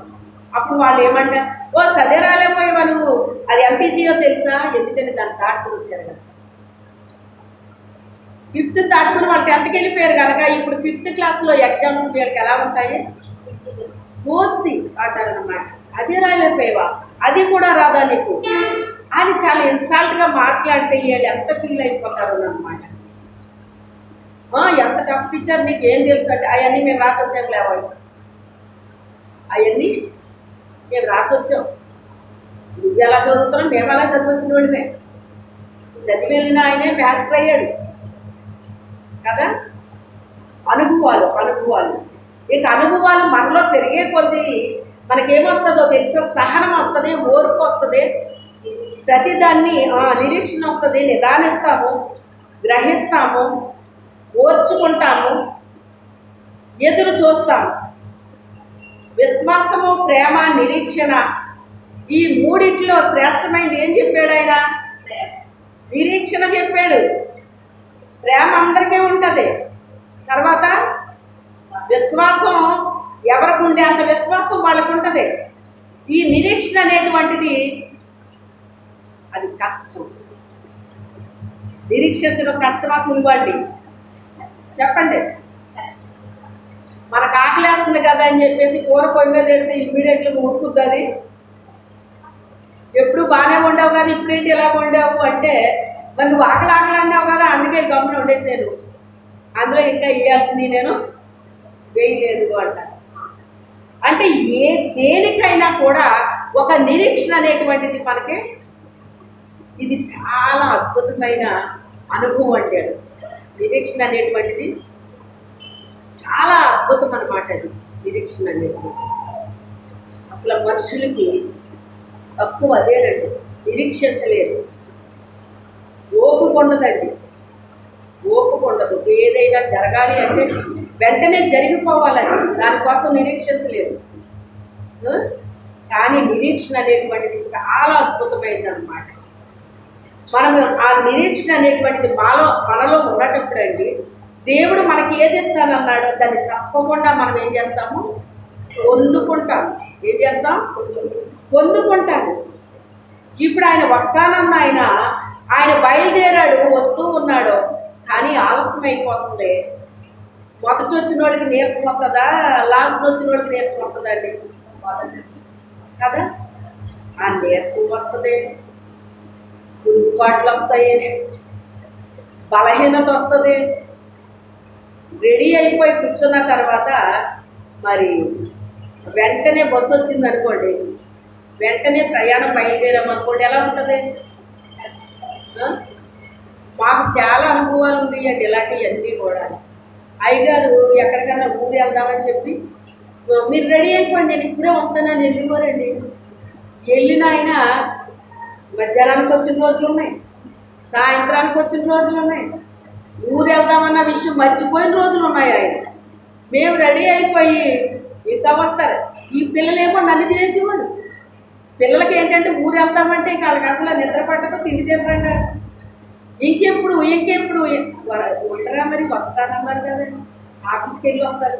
అప్పుడు వాళ్ళు ఏమంటారు, ఓ సదే రాలేకపోయావా నువ్వు, అది ఎంత ఈజీయో తెలుసా, ఎందుకని దాన్ని దాటుకుని వచ్చారు కదా. 5th దాటుకుని వాళ్ళు 10th వెళ్ళిపోయారు కనుక ఇప్పుడు 5th క్లాస్లో ఎగ్జామ్స్ వీళ్ళకి ఎలా ఉంటాయి? పోసి అంటారనమాట. అదే రాలేకపోయావా, అది కూడా రాదా నీకు అని చాలా ఇన్సల్ట్గా మాట్లాడితే వీళ్ళు ఎంత ఫీల్ అయిపోతారు అన్నమాట. ఎంత టఫ్ టీచర్, నీకు ఏం తెలుసు అంటే అవన్నీ మేము రాసి వచ్చాం లేవా, అవన్నీ మేము రాసి వచ్చాం, నువ్వు ఎలా చదువుతున్నావు, మేము అలా చదివచ్చిన వాడిమే, చదివి వెళ్ళిన ఆయనే మాస్టర్ అయ్యాడు కదా. అనుభవాలు ఇక అనుభవాలు మనలో పెరిగే కొద్దీ మనకేమొస్తుందో తెలుసా, సహనం వస్తుంది, ఓర్పు వస్తుంది, ప్రతిదాన్ని నిరీక్షణ వస్తుంది, నిదానిస్తాము, గ్రహిస్తాము, ఓర్చుకుంటాము, ఎదురు చూస్తాము. విశ్వాసము, ప్రేమ, నిరీక్షణ, ఈ మూడిట్లో శ్రేష్టమైనది ఏం చెప్పాడు ఆయన? నిరీక్షణ చెప్పాడు. ప్రేమ అందరికీ ఉంటుంది. తర్వాత విశ్వాసం ఎవరికి ఉండే అంత విశ్వాసం వాళ్ళకు ఉంటుంది. ఈ నిరీక్షణ అనేటువంటిది అది కష్టం. నిరీక్షించడం కష్టమా సులువా అండి? చెప్పండి. మనకు ఆకలేస్తుంది కదా అని చెప్పేసి కూర పొయ్యి మీద పెడితే ఇమ్మీడియట్గా ఉడుకుద్ది. అది ఎప్పుడు బాగానే వండావు కానీ ఇప్పుడేంటి ఇలా వండావు అంటే, మరి నువ్వు ఆకలి అన్నావు కదా అందుకే గమ్మున వండేసాను, అందులో ఇంకా వేయాల్సింది నేను వేయలేదు అంట. అంటే దేనికైనా కూడా ఒక నిరీక్షణ అనేటువంటిది మనకి ఇది చాలా అద్భుతమైన అనుభవం అంటాడు. నిరీక్షణ అనేటువంటిది చాలా అద్భుతం అన్నమాట. అది నిరీక్షణ అనేది అసలు మనుషులకి తక్కువ అదేనండి, నిరీక్షించలేదు, ఓపిక ఉండదండి, ఓపిక ఉండదు. ఏదైనా జరగాలి అంటే వెంటనే జరిగిపోవాలి, దానికోసం నిరీక్షించలేదు. కానీ నిరీక్షణ అనేటువంటిది చాలా అద్భుతమైనది అన్నమాట. మనం ఆ నిరీక్షణ అనేటువంటిది మనలో ఉన్నటప్పుడు అండి, దేవుడు మనకి ఏది ఇస్తానన్నాడో దాన్ని తప్పకుండా మనం ఏం చేస్తాము? పొందుకుంటాము. ఏం చేస్తాం? పొందుకుంటాము. ఇప్పుడు ఆయన వస్తానన్న ఆయన బయలుదేరాడు, వస్తూ ఉన్నాడు, కానీ ఆలస్యం అయిపోతుంది. మొదటి వచ్చిన వాళ్ళకి నీరసం వస్తుందా, లాస్ట్ వచ్చిన వాళ్ళకి నీరసం వస్తుందా అండి? కదా, ఆ నీరసం వస్తుంది, కురుపాట్లు వస్తాయి, బలహీనత వస్తుంది. రెడీ అయిపోయి కూర్చున్న తర్వాత మరి వెంటనే బస్సు వచ్చింది అనుకోండి, వెంటనే ప్రయాణం బయలుదేరామనుకోండి, ఎలా ఉంటుంది? మాకు చాలా అనుభవాలు ఉన్నాయండి ఇలాంటివన్నీ కూడా. అయ్యగారు ఎక్కడికన్నా ఊరు వెళ్దామని చెప్పి, మీరు రెడీ అయిపోండి నేను ఇప్పుడే వస్తానని వెళ్ళిపోరండి. వెళ్ళిన ఆయన మధ్యాహ్నానికి వచ్చిన రోజులు ఉన్నాయి, సాయంత్రానికి వచ్చిన రోజులు ఉన్నాయి, ఊరు వెళ్దామన్న విషయం మర్చిపోయిన రోజులు ఉన్నాయి. ఆయన మేము రెడీ అయిపోయి ఇంకా వస్తారు. ఈ పిల్లలేమో నన్ను తినేసేవారు. పిల్లలకి ఏంటంటే ఊరు వెళ్తామంటే ఇంకా వాళ్ళకి అసలు నిద్ర పట్టదు, తిండి తినరంటారు. ఇంకెప్పుడు ఉంటారా మరి, వస్తానన్నారు కదండి, ఆఫీస్కి వెళ్ళి వస్తారు.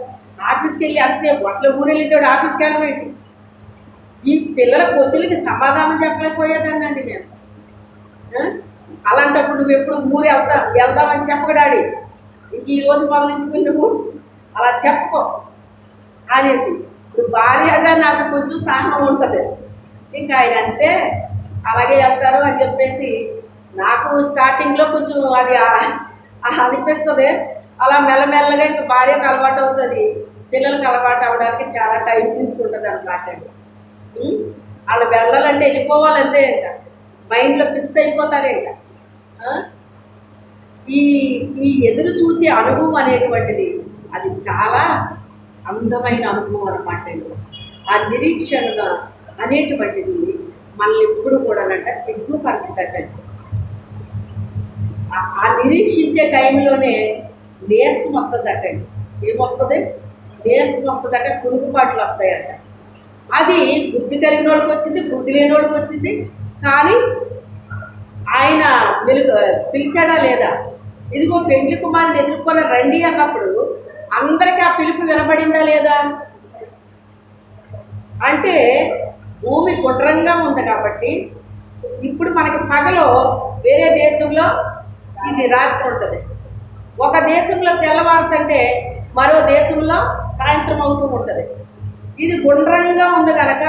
ఆఫీస్కి వెళ్ళి అంతసేపు అసలు ఊరు వెళ్ళేటోడు ఆఫీస్కి వెళ్ళమేంటి? ఈ పిల్లల కోచులకి సమాధానం చెప్పలేకపోయేదాన్నండి నేను. అలాంటప్పుడు నువ్వు ఎప్పుడు ఊరు వెళ్దామని చెప్పకడాడి, ఇంక ఈరోజు మొదలుంచుకుని నువ్వు అలా చెప్పుకో అనేసి. ఇప్పుడు భార్యగా నాకు కొంచెం సహనం ఉంటుంది. ఇంకా ఆయన అంతే అలాగే వెళ్తారు అని చెప్పేసి నాకు స్టార్టింగ్లో కొంచెం అది అనిపిస్తుంది. అలా మెల్లమెల్లగా ఇంకా భార్యకు అలవాటు అవుతుంది, పిల్లలకు అలవాటు అవ్వడానికి చాలా టైం తీసుకుంటుంది అన్నమాట. వాళ్ళు వెళ్ళాలంటే వెళ్ళిపోవాలంతే, ఇంకా మైండ్లో ఫిక్స్ అయిపోతారే. ఇంకా ఈ ఎదురు చూసే అనుభవం అనేటువంటిది అది చాలా అందమైన అనుభవం అన్నమాట అండి. ఆ నిరీక్షణ అనేటువంటిది మనల్ని ఎప్పుడు కూడా సిగ్గుపరచదటండి. ఆ నిరీక్షించే టైంలోనే నీరసం వస్తుందటండి. ఏమొస్తుంది? నీరసం వస్తుందట, కురుగుపాట్లు వస్తాయట. అది బుద్ధి కలిగిన వాళ్ళకి వచ్చింది, బుద్ధి లేని వాళ్ళకి వచ్చింది. కానీ ఆయన పిలిచాడా లేదా? ఇదిగో పెండ్లి కుమారుని ఎదుర్కొని రండి అన్నప్పుడు అందరికీ ఆ పిలుపు వినబడిందా లేదా? అంటే భూమి గుండ్రంగా ఉంది కాబట్టి ఇప్పుడు మనకి పగలో వేరే దేశంలో ఇది రాత్రి ఉంటుంది, ఒక దేశంలో తెల్లవారుతుంటే మరో దేశంలో సాయంత్రం అవుతూ ఉంటుంది. ఇది గుండ్రంగా ఉంది కనుక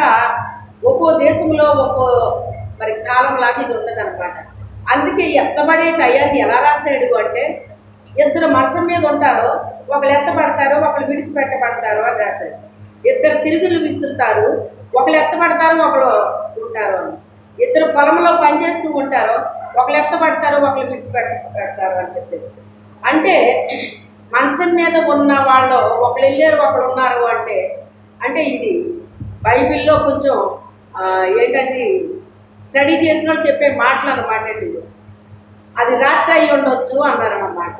ఒక్కో దేశంలో ఒక్కో మరి కాలంలాగా ఇది ఉంటుంది అనమాట. అందుకే ఎత్తబడే టయాన్ని ఎలా రాశాడు అంటే, ఇద్దరు మంచం మీద ఉంటారు, ఒకళ్ళు ఎత్తబడతారు, ఒకళ్ళు విడిచిపెట్టబడతారు అని రాశాడు. ఇద్దరు తిరుగులు విసురుతారు, ఒకళ్ళు ఎత్తబడతారు, ఒకళ్ళు ఉంటారు అని. ఇద్దరు పొలంలో పనిచేస్తూ ఉంటారు, ఒకళ్ళు ఎత్తబడతారు, ఒకళ్ళు విడిచిపెట్టబడతారు అని చెప్పేసి. అంటే మంచం మీద ఉన్న వాళ్ళు ఒకళ్ళు వెళ్ళారు, ఒకళ్ళు ఉన్నారు అంటే ఇది బైబిల్లో కొంచెం ఏంటంటే స్టడీ చేసిన వాళ్ళు చెప్పే మాటలు అన్నమాట అండి. అది రాత్రి అయ్యి ఉండొచ్చు అన్నారు అన్నమాట.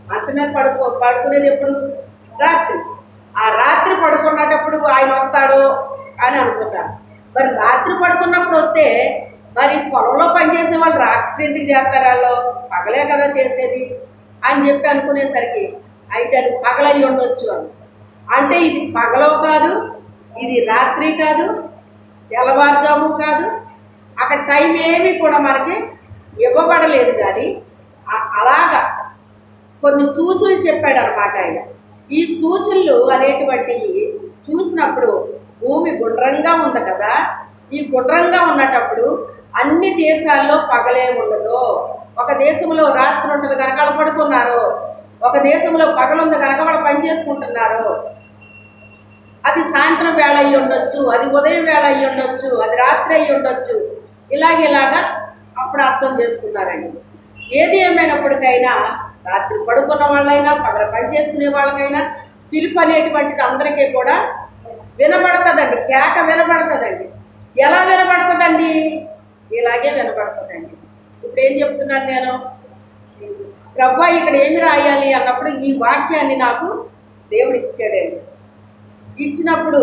మంచం మీద పడుకునేది ఎప్పుడు? రాత్రి. ఆ రాత్రి పడుకున్నప్పుడు ఆయన వస్తాడు అని అనుకుంటారు. మరి రాత్రి పడుకున్నప్పుడు వస్తే మరి పొలంలో పనిచేసే వాళ్ళు రాత్రి ఎందుకు చేస్తారు? వాళ్ళు పగలే కదా చేసేది అని చెప్పి అనుకునేసరికి అయితే అది పగలయ్యి ఉండొచ్చు అని. అంటే ఇది పగలో కాదు, ఇది రాత్రి కాదు, తెల్లవారుజాము కాదు, అక్కడ టైం ఏమీ కూడా మనకి ఇవ్వబడలేదు. కానీ అలాగా కొన్ని సూచనలు చెప్పాడు అనమాట ఆయన. ఈ సూచనలు అనేటువంటివి చూసినప్పుడు భూమి గుండ్రంగా ఉంది కదా, ఈ గుండ్రంగా ఉన్నటప్పుడు అన్ని దేశాల్లో పగలే ఉండదు. ఒక దేశంలో రాత్రి ఉంటుంది కనుక వాళ్ళు పడుకున్నారు, ఒక దేశంలో పగలుంది కనుక వాళ్ళు పని చేసుకుంటున్నారు. అది సాయంత్రం వేళ అయ్యి ఉండొచ్చు, అది ఉదయం వేళ అయ్యి ఉండొచ్చు, అది రాత్రి అయ్యి ఉండొచ్చు. ఇలాగా అప్పుడు అర్థం చేసుకున్నారండి. ఏది ఏమైనప్పటికైనా రాత్రి పడుకున్న వాళ్ళైనా పగల పని చేసుకునే వాళ్ళకైనా పిలుపు అనేటువంటిది అందరికీ కూడా వినబడుతుందండి. కేక వినబడుతుందండి. ఎలా వినబడుతుందండి? ఇలాగే వినబడుతుందండి. ఇప్పుడు ఏం చెప్తున్నాను నేను? ప్రభా ఇక్కడ ఏమి రాయాలి అన్నప్పుడు ఈ వాక్యాన్ని నాకు దేవుడు ఇచ్చాడండి. ఇచ్చినప్పుడు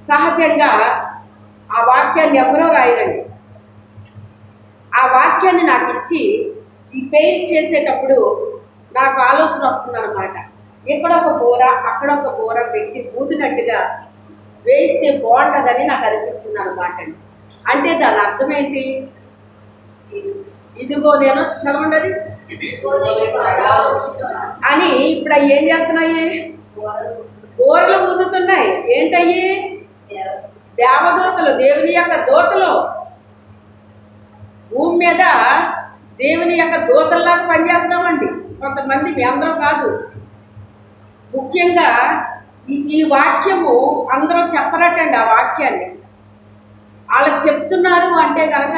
సహజంగా ఆ వాక్యాన్ని ఎవరో రాయరండి. ఆ వాక్యాన్ని నాకు ఇచ్చి ఈ పెయింట్ చేసేటప్పుడు నాకు ఆలోచన వస్తుందన్నమాట. ఇక్కడ ఒక బోర, అక్కడ ఒక బోర పెట్టి ఊదినట్టుగా వేస్తే బాగుంటుందని నాకు అనిపించింది అనమాట అండి. అంటే దాని అర్థం ఏంటి? ఇదిగో నేను చదవండి అని ఇప్పుడు అవి ఏం చేస్తున్నాయి? బోర్లు ఊదుతున్నాయి. ఏంటయ్యి? దేవదూతలు, దేవుని యొక్క దూతలు. భూమి మీద దేవుని యొక్క దూతల్లాగా పనిచేస్తామండి కొంతమంది, మీ అందరూ కాదు. ముఖ్యంగా ఈ వాక్యము అందరూ చెప్పరటండి. ఆ వాక్యాన్ని వాళ్ళకి చెప్తున్నారు అంటే కనుక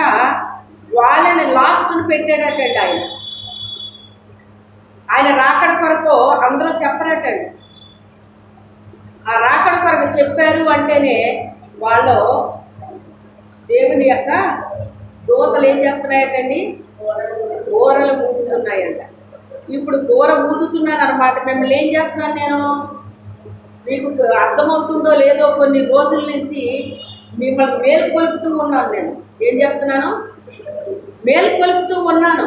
వాళ్ళని లాస్ట్ను పెట్టాడటండి ఆయన. ఆయన రాకడ కొరకు అందరూ చెప్పరటండి. ఆ రాకడ కొరకు చెప్పారు అంటేనే వాళ్ళు దేవుని యొక్క దూతలు ఏం చేస్తున్నాయటండి? బోరలు ఊదుతున్నాయంట. ఇప్పుడు బోర ఊదుతున్నాను అనమాట. మిమ్మల్ని ఏం చేస్తున్నాను నేను? మీకు అర్థమవుతుందో లేదో, కొన్ని రోజుల నుంచి మిమ్మల్ని మేలు కొలుపుతూ ఉన్నాను. నేను ఏం చేస్తున్నాను? మేలు కొలుపుతూ ఉన్నాను.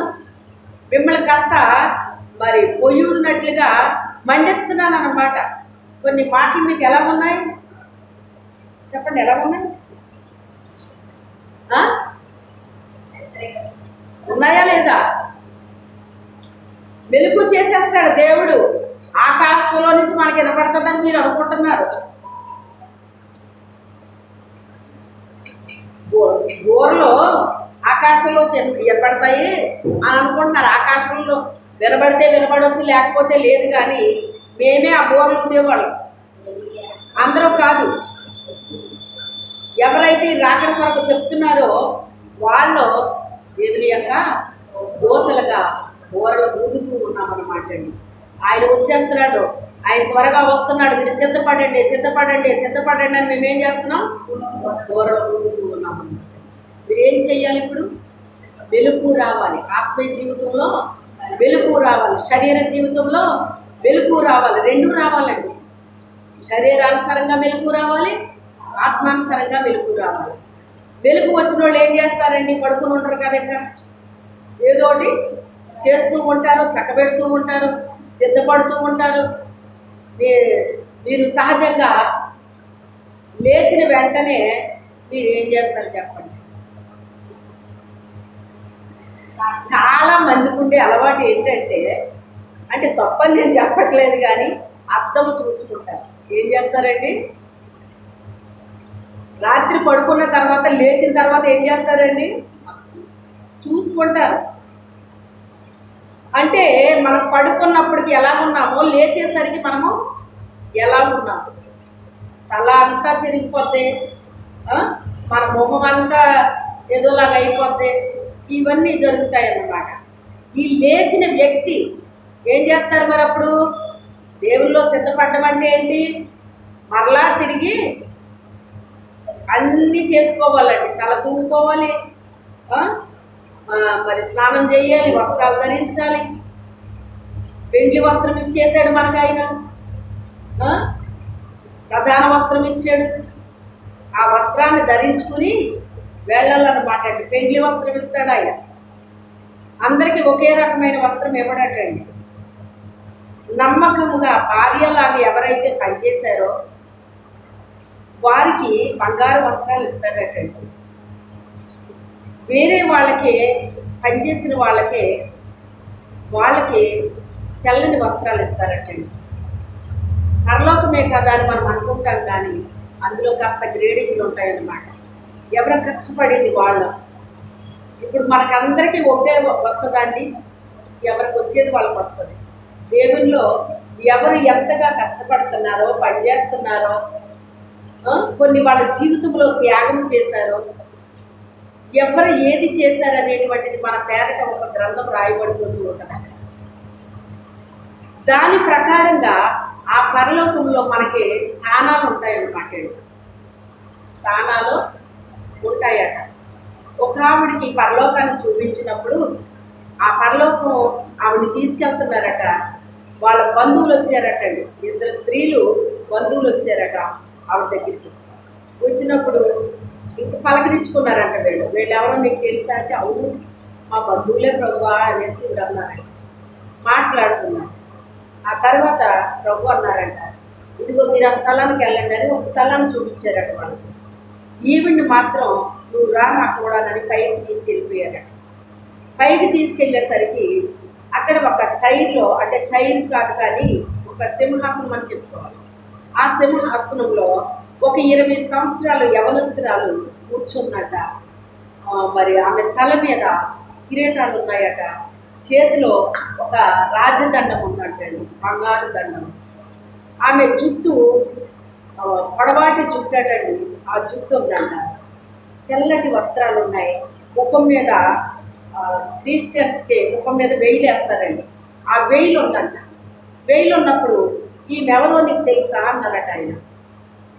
మిమ్మల్ని కాస్త మరి పొయ్యూదినట్లుగా మండిస్తున్నాను అన్నమాట. కొన్ని మాటలు మీకు ఎలా ఉన్నాయి చెప్పండి? ఎలా ఉన్నాయి? ఉన్నాయా లేదా? వెలుగు చేసేస్తాడు దేవుడు. ఆకాశంలో నుంచి మనకి వినపడుతుందని మీరు అనుకుంటున్నారు. బోర్లో ఆకాశంలో వినపడతాయి అని అనుకుంటున్నారు. ఆకాశంలో వినబడితే వినపడవచ్చు, లేకపోతే లేదు. కానీ మేమే ఆ బోర్లు ఊదేవాళ్ళం, అందరూ కాదు. ఎవరైతే రాకడ కొరకు చెప్తున్నారో వాళ్ళు దేవుని యొక్క దూతలుగా బోరలు ఊదుతూ ఉన్నామన్నమాట అండి. ఆయన వచ్చేస్తున్నాడు. ఆయన త్వరగా వస్తున్నాడు, మీరు సిద్ధపడండి సిద్ధపడండి సిద్ధపడండి అని మేమేం చేస్తున్నాం? దూరం ఊగుతూ ఉన్నాం. మీరు ఏం చెయ్యాలి? ఇప్పుడు వెలుగు రావాలి. ఆత్మీయ జీవితంలో వెలుగు రావాలి, శరీర జీవితంలో వెలుగు రావాలి. రెండూ రావాలండి. శరీరానుసారంగా వెలుగు రావాలి, ఆత్మానుసారంగా వెలుగు రావాలి. వెలుగు వచ్చిన వాళ్ళు ఏం చేస్తారండి? పడుకుని ఉంటారు కదా, ఇక్కడ ఏదోటి చేస్తూ ఉంటారు, చక్కబెడుతూ ఉంటారు, సిద్ధపడుతూ ఉంటారు. మీరు సహజంగా లేచిన వెంటనే మీరు ఏం చేస్తారు చెప్పండి? చాలా మందికి ఉండే అలవాటు ఏంటంటే, అంటే తప్పని నేను చెప్పట్లేదు కానీ అద్దం చూసుకుంటారు. ఏం చేస్తారండి? రాత్రి పడుకున్న తర్వాత లేచిన తర్వాత ఏం చేస్తారండి? చూసుకుంటారు. అంటే మనం పడుకున్నప్పటికి ఎలా ఉన్నామో లేచేసరికి మనము ఎలా ఉన్నాము. తల అంతా చిరిగిపోతే, మన మొహం అంతా ఏదోలాగా అయిపోతే, ఇవన్నీ జరుగుతాయి అన్నమాట. ఈ లేచిన వ్యక్తి ఏం చేస్తారు మరి? అప్పుడు దేవుల్లో సిద్ధపడడం అంటే ఏంటి? మరలా తిరిగి అన్నీ చేసుకోవాలండి. తల దూకోవాలి, మరి స్నానం చేయాలి, వస్త్రాలు ధరించాలి. పెండ్లి వస్త్రం ఇచ్చేసాడు మనకు ఆయన, ప్రధాన వస్త్రం ఇచ్చాడు. ఆ వస్త్రాన్ని ధరించుకుని వెళ్ళాలన్నమాట అండి. పెండ్లి వస్త్రం ఇస్తాడు ఆయన. అందరికీ ఒకే రకమైన వస్త్రం ఇవ్వడటండి. నమ్మకముగా భార్యలాగా ఎవరైతే పనిచేశారో వారికి బంగారు వస్త్రాలు ఇస్తాడటండి. వేరే వాళ్ళకి పనిచేసిన వాళ్ళకి తెల్లని వస్త్రాలు ఇస్తారటండి. పరలోకమే కదా అని మనం అనుకుంటాం, కానీ అందులో కాస్త గ్రేడింగ్లు ఉంటాయన్నమాట. ఎవరు కష్టపడింది వాళ్ళు. ఇప్పుడు మనకందరికీ ఒకే వస్తుందండి? ఎవరికి వచ్చేది వాళ్ళకి వస్తుంది. దేవుల్లో ఎవరు ఎంతగా కష్టపడుతున్నారో, పనిచేస్తున్నారో, కొన్ని వాళ్ళ జీవితంలో త్యాగం చేశారో, ఎవరు ఏది చేశారనేటువంటిది మన పేరట ఒక గ్రంథం రాయబడుతూ ఉంటుంది. దాని ప్రకారంగా ఆ పరలోకంలో మనకి స్థానాలు ఉంటాయన్నమాట. స్థానాలు ఉంటాయట. ఒక ఆవిడికి పరలోకాన్ని చూపించినప్పుడు ఆ పరలోకం ఆవిడని తీసుకెళ్తున్నారట. వాళ్ళ బంధువులు వచ్చారటండి. 2 స్త్రీలు బంధువులు వచ్చారట ఆవిడ దగ్గరికి. వచ్చినప్పుడు ఇంక పలకరించుకున్నారంట. వీళ్ళు ఎవరో నీకు తెలుసా అంటే, అవును మా బంధువులే ప్రభువా అనేసి ఇవిడ అన్నారంట. మాట్లాడుతున్నారు. ఆ తర్వాత ప్రభు అన్నారంట, ఇదిగో మీరు ఆ స్థలానికి వెళ్ళండి అని ఒక స్థలాన్ని చూపించారట వాళ్ళకి. ఈవిడ్ని మాత్రం నువ్వు రా నాకు కూడానని పైకి తీసుకెళ్ళిపోయారట. పైకి తీసుకెళ్ళేసరికి అక్కడ ఒక చైర్లో, అంటే చైర్ కాదు కానీ ఒక సింహాసనం అని చెప్పుకోవాలి. ఆ సింహాసనంలో ఒక 20 సంవత్సరాలు యవనస్తురాలు కూర్చున్నట. మరి ఆమె తల మీద కిరీటాలు ఉన్నాయట. చేతిలో ఒక రాజదండం ఉన్నట్టండి, బంగారు దండం. ఆమె జుట్టు పొడవాటి జుట్టు అటండి. ఆ జుట్టు ఉందంట. తెల్లటి వస్త్రాలు ఉన్నాయి. ముఖం మీద క్రిస్టియన్స్కి ముఖం మీద వెయిలు వేస్తారండి. ఆ వెయిలు ఉందంట. వెయిలు ఉన్నప్పుడు ఈమెవరో నీకు తెలుసా అన్నారట ఆయన.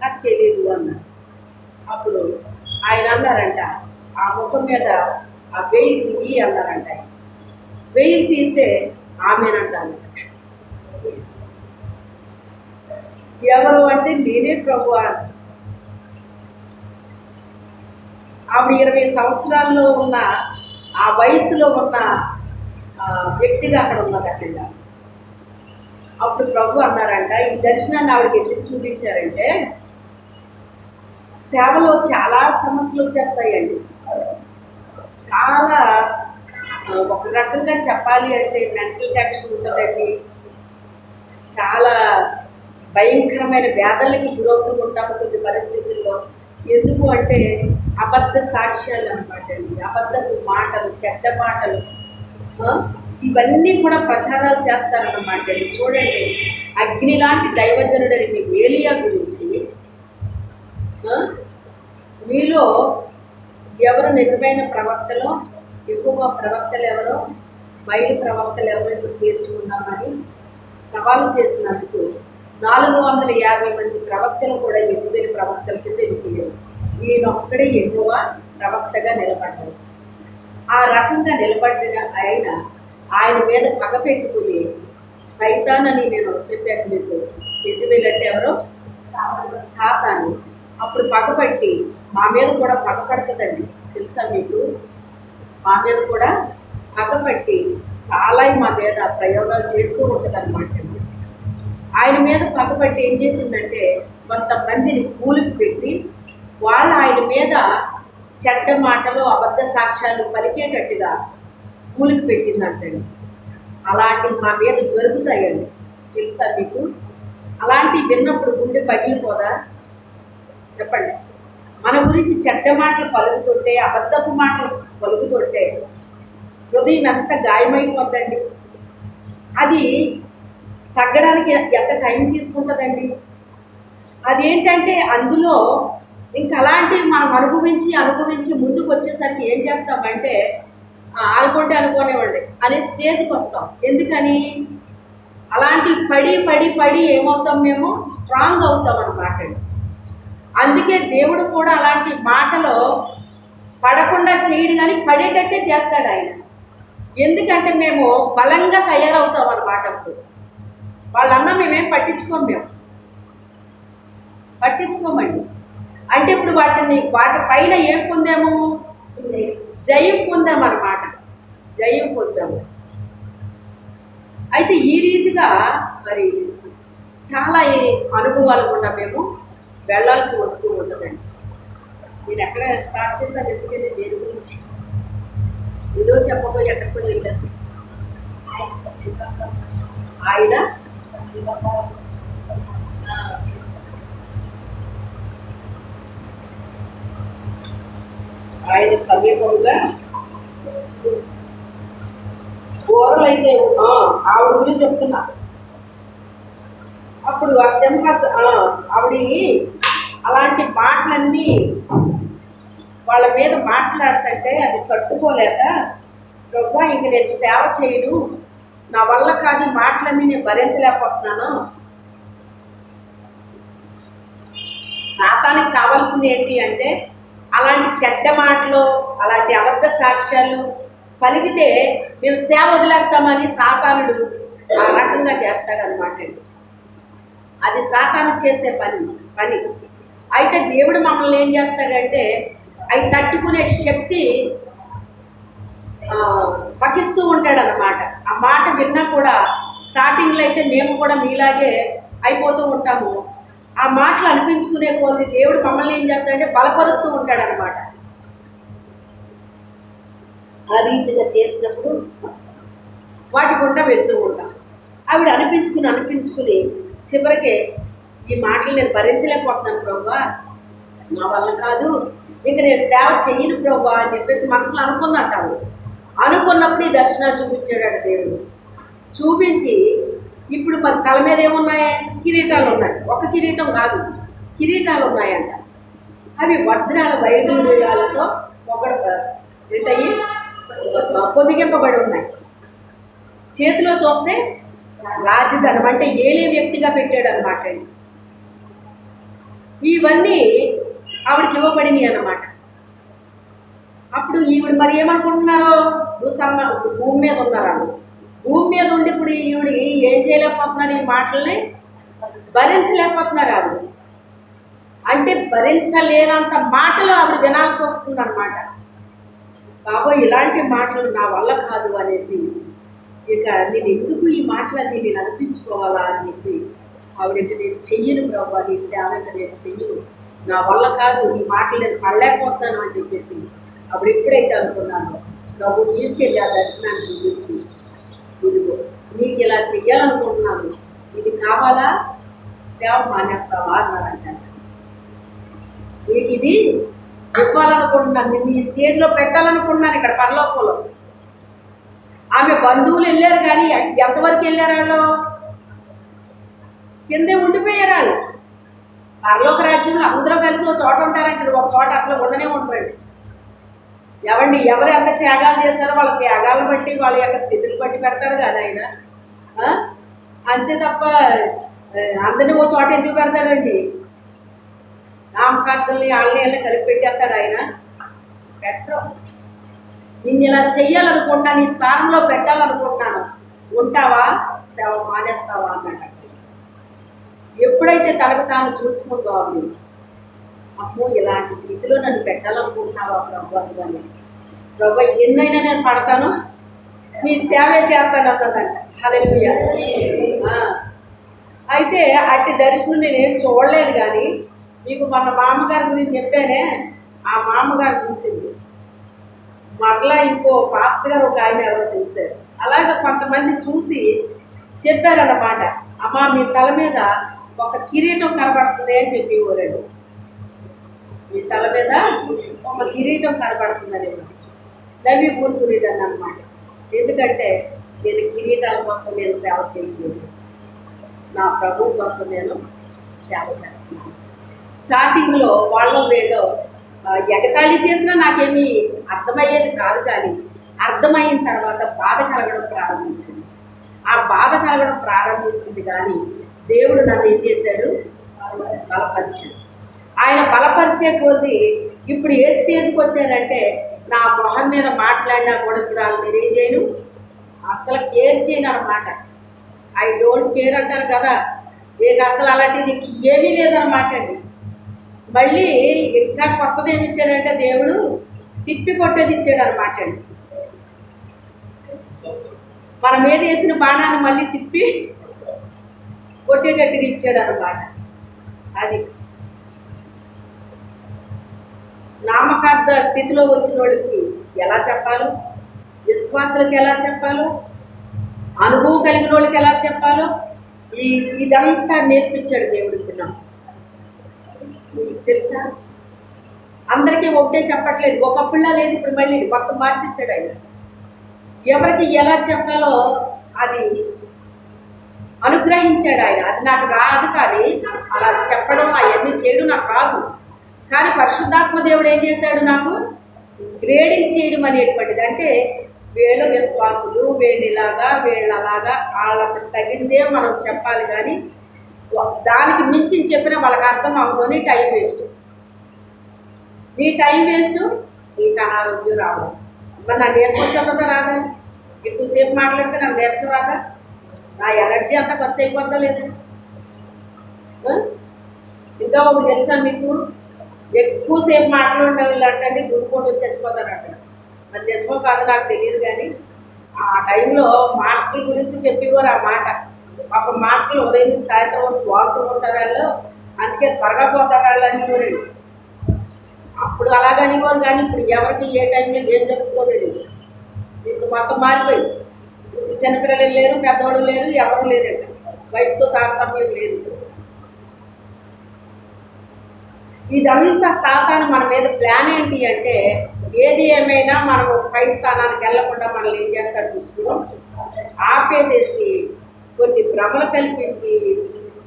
నాకు తెలియదు అన్నారు. అప్పుడు ఆయన అన్నారంట, ఆ ముఖం మీద ఆ వెయిలు తీయి అన్నారంట. వెయిలు తీస్తే ఆమెనంటాను. ఎవరు అంటే నేనే ప్రభు అని. ఆవిడ 20 సంవత్సరాల్లో ఉన్న, ఆ వయసులో ఉన్న వ్యక్తిగా అక్కడ ఉన్నదట. అప్పుడు ప్రభు అన్నారంట, ఈ దర్శనాన్ని ఆవిడకి ఎందుకు చూపించారంటే, సేవలో చాలా సమస్యలు వచ్చేస్తాయండి. చాలా ఒక రకంగా చెప్పాలి అంటే మెంటల్ టెన్షన్ ఉంటుందండి. చాలా భయంకరమైన వ్యాధులకి గురవుతూ ఉంటాము కొన్ని పరిస్థితుల్లో. ఎందుకు అంటే అబద్ధ సాక్ష్యాలు అనమాట అండి. అబద్ధపు మాటలు, చెడ్డ మాటలు, ఇవన్నీ కూడా ప్రచారాలు చేస్తారన్నమాట అండి. చూడండి, అగ్ని లాంటి దైవజనుడని మీ ఏలియా గురించి మీలో ఎవరు నిజమైన ప్రవక్తలో, ఎక్కువ ప్రవక్తలు ఎవరో, బయలు ప్రవక్తలు ఎవరో ఇప్పుడు తీర్చుకుందామని సవాలు చేసినందుకు 450 మంది ప్రవక్తలు కూడా యెజబెలు ప్రవక్తల కింద వెళ్ళిపోయారు. ఈయన ఒక్కడే ఎక్కువ ప్రవక్తగా నిలబడ్డారు. ఆ రకంగా నిలబడిన ఆయన మీద పగ పెట్టుకుని సైతానని నేను చెప్పాను మీకు. యెజబెలు అంటే ఎవరో సాతాను. అప్పుడు పగపట్టి మా మీద కూడా పగపడుతుందండి, తెలుసా మీకు? మా మీద కూడా పగపట్టి చాలా మా మీద ప్రయోగాలు చేస్తూ ఉంటుంది అనమాట. ఆయన మీద పగపట్టి ఏం చేసిందంటే కొంతమందిని కూలికి పెట్టి వాళ్ళు ఆయన మీద చెడ్డ మాటలు అబద్ధ సాక్ష్యాలు పలికేటట్టుగా కూలికి పెట్టిందంటండి. అలాంటివి మా మీద జరుగుతాయండి, తెలుసా మీకు? అలాంటివి విన్నప్పుడు గుండె పగిలిపోదా చెప్పండి? మన గురించి చెడ్డ మాటలు పలుకుతుంటే, అబద్ధపు మాటలు పలుకుతుంటే హృదయం ఎంత గాయమైపోద్దండి. అది తగ్గడానికి ఎంత టైం తీసుకుంటుందండి. అదేంటంటే అందులో ఇంకా అలాంటివి మనం అనుభవించి ముందుకు వచ్చేసరికి ఏం చేస్తామంటే అనుకుంటే అనుకోనివ్వండి అనే స్టేజ్కి వస్తాం. ఎందుకని? అలాంటి పడి ఏమవుతాం? మేము స్ట్రాంగ్ అవుతాం అన్నమాట. అందుకే దేవుడు కూడా అలాంటి మాటలో పడకుండా చేయడు, కానీ పడేటట్టే చేస్తాడు ఆయన. ఎందుకంటే మేము బలంగా తయారవుతాం అన్నమాట. అప్పుడు వాళ్ళన్నా మేమేం పట్టించుకోమండి. అంటే ఇప్పుడు వాటి పైన ఏం పొందాము? జయం పొందామన్నమాట. జయం పొందాము. అయితే ఈ రీతిగా మరి చాలా అనుభవాలు కూడా మేము వెళ్ళాల్సి వస్తూ ఉంటుందండి. నేను ఎక్కడ స్టార్ట్ చేశాను ఎందుకంటే దేని గురించి ఏదో చెప్పబోయి ఎక్కడికో వెళ్ళాను. ఆయన సమీపంగా కూరలైతే ఆవిడ గురించి చెప్తున్నా. అప్పుడు ఆ ఆవిడ అలాంటి మాటలన్నీ వాళ్ళ మీద మాట్లాడుతుంటే అది తట్టుకోలేక, ప్రభువా ఇంక నేను సేవ చేయను, నా వల్ల కాదు, ఈ మాటలన్నీ నేను భరించలేకపోతున్నాను. సాతానికి కావాల్సింది ఏంటి అంటే అలాంటి చెడ్డ మాటలు, అలాంటి అబద్ధ సాక్ష్యాలు పలికితే మేము సేవ వదిలేస్తామని సాతానుడు ఆ రకంగా చేస్తాడనమాట. అది సాతాను చేసే పని. అయితే దేవుడు మమ్మల్ని ఏం చేస్తాడంటే అవి తట్టుకునే శక్తి పకిస్తూ ఉంటాడనమాట. ఆ మాట విన్నా కూడా స్టార్టింగ్లో అయితే మేము కూడా మీలాగే అయిపోతూ ఉంటాము. ఆ మాటలు అనిపించుకునే కొద్ది దేవుడు మమ్మల్ని ఏం చేస్తాడంటే బలపరుస్తూ ఉంటాడనమాట. ఆ రీతిగా చేసినప్పుడు వాటి గుండా వెళ్తూ ఉంటాం. ఆవిడ అనిపించుకుని చివరికి ఈ మాటలు నేను భరించలేకపోతున్నాను ప్రభువా, నా వల్ల కాదు, ఇంక నేను సేవ చెయ్యను ప్రభువా అని చెప్పేసి మనసులో అనుకుందంటావు. అనుకున్నప్పుడు ఈ దర్శనాలు చూపించాడు దేవుడు. చూపించి ఇప్పుడు మరి తల మీద ఏమున్నాయి? కిరీటాలు ఉన్నాయి. ఒక కిరీటం కాదు, కిరీటాలు ఉన్నాయంట. అవి వజ్రాల వైడూర్యాలతో ఒకటి పొదిగింపబడి ఉన్నాయి. చేతిలో చూస్తే రాజధనం అంటే ఏలే వ్యక్తిగా పెట్టాడు అనమాట. ఇవన్నీ ఆవిడకి ఇవ్వబడినాయి అన్నమాట. అప్పుడు ఈవిడ మరి ఏమనుకుంటున్నారో, భూమి మీద ఉన్నారు. భూమి మీద ఉండి ఇప్పుడు ఈవిడ ఏం చేయలేకపోతున్నారు? ఈ మాటల్ని భరించలేకపోతున్నారు ఆవిడ. అంటే భరించలేనంత మాటలు ఆవిడ వినాల్సి వస్తుంది అనమాట. బాబోయ్ ఇలాంటి మాటలు నా వల్ల కాదు అనేసి, ఇక నేను ఎందుకు ఈ మాటలన్నీ నేను అనిపించుకోవాలా అని చెప్పి ఆవిడకి నేను చెయ్యను ప్రభు, నీ సేవకి నేను చెయ్యను, నా వల్ల కాదు, ఈ మాటలు నేను పడలేకపోతున్నాను అని చెప్పేసి ఆవిడ ఎప్పుడైతే అనుకున్నాను, ప్రభు తీసుకెళ్ళి ఆ దర్శనాన్ని చూపించి, ఇదిగో నీకు ఇలా చెయ్యాలనుకుంటున్నాను, ఇది కావాలా, సేవ మానేస్తావా అన్నారంట. నీకు ఇది ఇవ్వాలనుకుంటున్నాను, నిన్ను ఈ స్టేజ్లో పెట్టాలనుకుంటున్నాను ఇక్కడ పరలోకంలో. ఆమె బంధువులు వెళ్ళారు కానీ ఎంతవరకు వెళ్ళారు? వాళ్ళు కిందే ఉండిపోయారు. వాళ్ళు పరలోక రాజ్యంలో అందరూ కలిసి ఒక చోట ఉంటారంటే ఒక చోట అసలు ఉండనే ఉంటారండి. ఎవరు ఎంత త్యాగాలు చేస్తారో వాళ్ళ త్యాగాలను బట్టి వాళ్ళ యొక్క స్థితిని బట్టి పెడతారు కదా ఆయన. అంతే తప్ప అందరినీ ఓ చోట ఎందుకు పెడతాడండి? నామకార్థుల్ని వాళ్ళని కలిపి పెట్టేస్తాడు ఆయన? పెట్టరు. నిన్ను ఇలా చెయ్యాలనుకుంటున్నాను, నీ స్థానంలో పెట్టాలనుకుంటున్నాను, ఉంటావా సేవ మానేస్తావా అన్నాడు. ఎప్పుడైతే తనకు తాను చూసుకుందో అని, అమ్మో ఇలాంటి స్థితిలో నన్ను పెట్టాలనుకుంటున్నావా ప్రభు అని, ప్రభు ఎన్నైనా నేను పడతాను, నీ సేవే చేస్తాను అన్నదంట. హల్లెలూయా. అయితే అట్టి దర్శనం నేనేం చూడలేదు, కానీ మీకు మన మామగారి గురించి చెప్పానే, ఆ మామగారు చూసింది. మరలా ఇంకో పాస్టర్ గారు ఒక ఆయన ఎవరో చూశారు. అలాగే కొంతమంది చూసి చెప్పారన్నమాట, అమ్మ మీ తల మీద ఒక కిరీటం కనబడుతుంది అని చెప్పి ఊరండి. మీ తల మీద ఒక కిరీటం కనబడుతుందని నవ్వి ఊరుకునేదాన్ని అన్నమాట. ఎందుకంటే నేను కిరీటాల కోసం నేను సేవ చేయట్లేదు, నా ప్రభువు కోసం నేను సేవ చేస్తున్నాను. స్టార్టింగ్లో వాళ్ళ వీళ్ళు ఎగతాళి చేసినా నాకేమీ అర్థమయ్యేది కాదు, కానీ అర్థమైన తర్వాత బాధ కలగడం ప్రారంభించింది. ఆ బాధ కలగడం ప్రారంభించింది కానీ దేవుడు నన్ను ఏం చేశాడు? బలపరిచాడు. ఆయన బలపరిచే కొద్దీ ఇప్పుడు ఏ స్టేజ్కి వచ్చానంటే, నా మొహం మీద మాట్లాడినా కూడా ఇప్పుడు వాళ్ళు నేనేం చేయను, అసలు కేర్ చేయను అన్నమాట. ఐ డోంట్ కేర్ అంటారు కదా, నీకు అసలు అలాంటిది ఏమీ లేదన్నమాట అండి. మళ్ళీ ఇంకా కొత్తది ఏమి ఇచ్చాడంటే దేవుడు తిప్పి కొట్టేది ఇచ్చాడు అనమాట అండి. మన మీద వేసిన బాణాన్ని మళ్ళీ తిప్పి కొట్టేటట్టుగా ఇచ్చాడు అనమాట. అది నామకార్థ స్థితిలో వచ్చిన వాళ్ళకి ఎలా చెప్పాలో, విశ్వాసులకు ఎలా చెప్పాలో, అనుభవం కలిగిన వాళ్ళకి ఎలా చెప్పాలో ఇదంతా నేర్పించాడు దేవుడికి. నాకు తెలుసా, అందరికీ ఒకటే చెప్పట్లేదు, ఒకప్పుడులా లేదు, ఇప్పుడు మళ్ళీ మొత్తం మార్చేసాడు ఆయన. ఎవరికి ఎలా చెప్పాలో అది అనుగ్రహించాడు ఆయన. అది నాకు రాదు, కానీ అలా చెప్పడం అవన్నీ చేయడం నాకు రాదు. కానీ పరిశుద్ధాత్మ దేవుడు ఏం చేశాడు, నాకు గ్రేడింగ్ చేయడం అనేటువంటిది. అంటే వీళ్ళ విశ్వాసులు వీళ్ళలాగా వీళ్ళలాగా వాళ్ళకి తగిందే మనం చెప్పాలి, కానీ దానికి మించి చెప్పినా వాళ్ళకి అర్థం అవుతుంది. టైం వేస్ట్, నీ టైం వేస్ట్, నీకు అనారోగ్యం రావడం. మరి నా నీరసం వచ్చేదా రాదా? ఎక్కువసేపు మాట్లాడితే నాకు నీరసం రాదా? నా ఎనర్జీ అంతా ఖర్చు అయిపోద్దా లేదా? ఇంకా ఒకటి తెలుసా మీకు, ఎక్కువసేపు మాట్లాడే వాళ్ళు అంటే గుండెపోటు వచ్చి చచ్చిపోతారంట. అది నిజమో కాదు నాకు తెలియదు, కానీ ఆ టైంలో మాస్టర్ల గురించి చెప్పేవారు ఆ మాట. ఒక మాస్టర్లు ఉదయం నుంచి సాయంత్రం వరకు వాడుతూ ఉంటారు వాళ్ళు, అందుకే త్వరగా పోతారు వాళ్ళు అనేవారండి. అప్పుడు అలాగనివారు, కానీ ఇప్పుడు ఎవరికి ఏ టైంలో ఏం జరుగుతుందో తెలియదు. ఇప్పుడు మొత్తం మారిపోయింది. ఇప్పుడు చిన్నపిల్లలు లేరు, పెద్దవాళ్ళు లేరు, ఎవరు లేరండి, వయసుతో తారతమ్యం లేదు. ఇదంతా సాతాను మన మీద ప్లాన్ ఏంటి అంటే, ఏది ఏమైనా మనం పై స్థానానికి వెళ్లకుండా మనల్ని ఏం చేస్తాడు చూసుకుని ఆపేసేసి కొన్ని భ్రమలు కల్పించి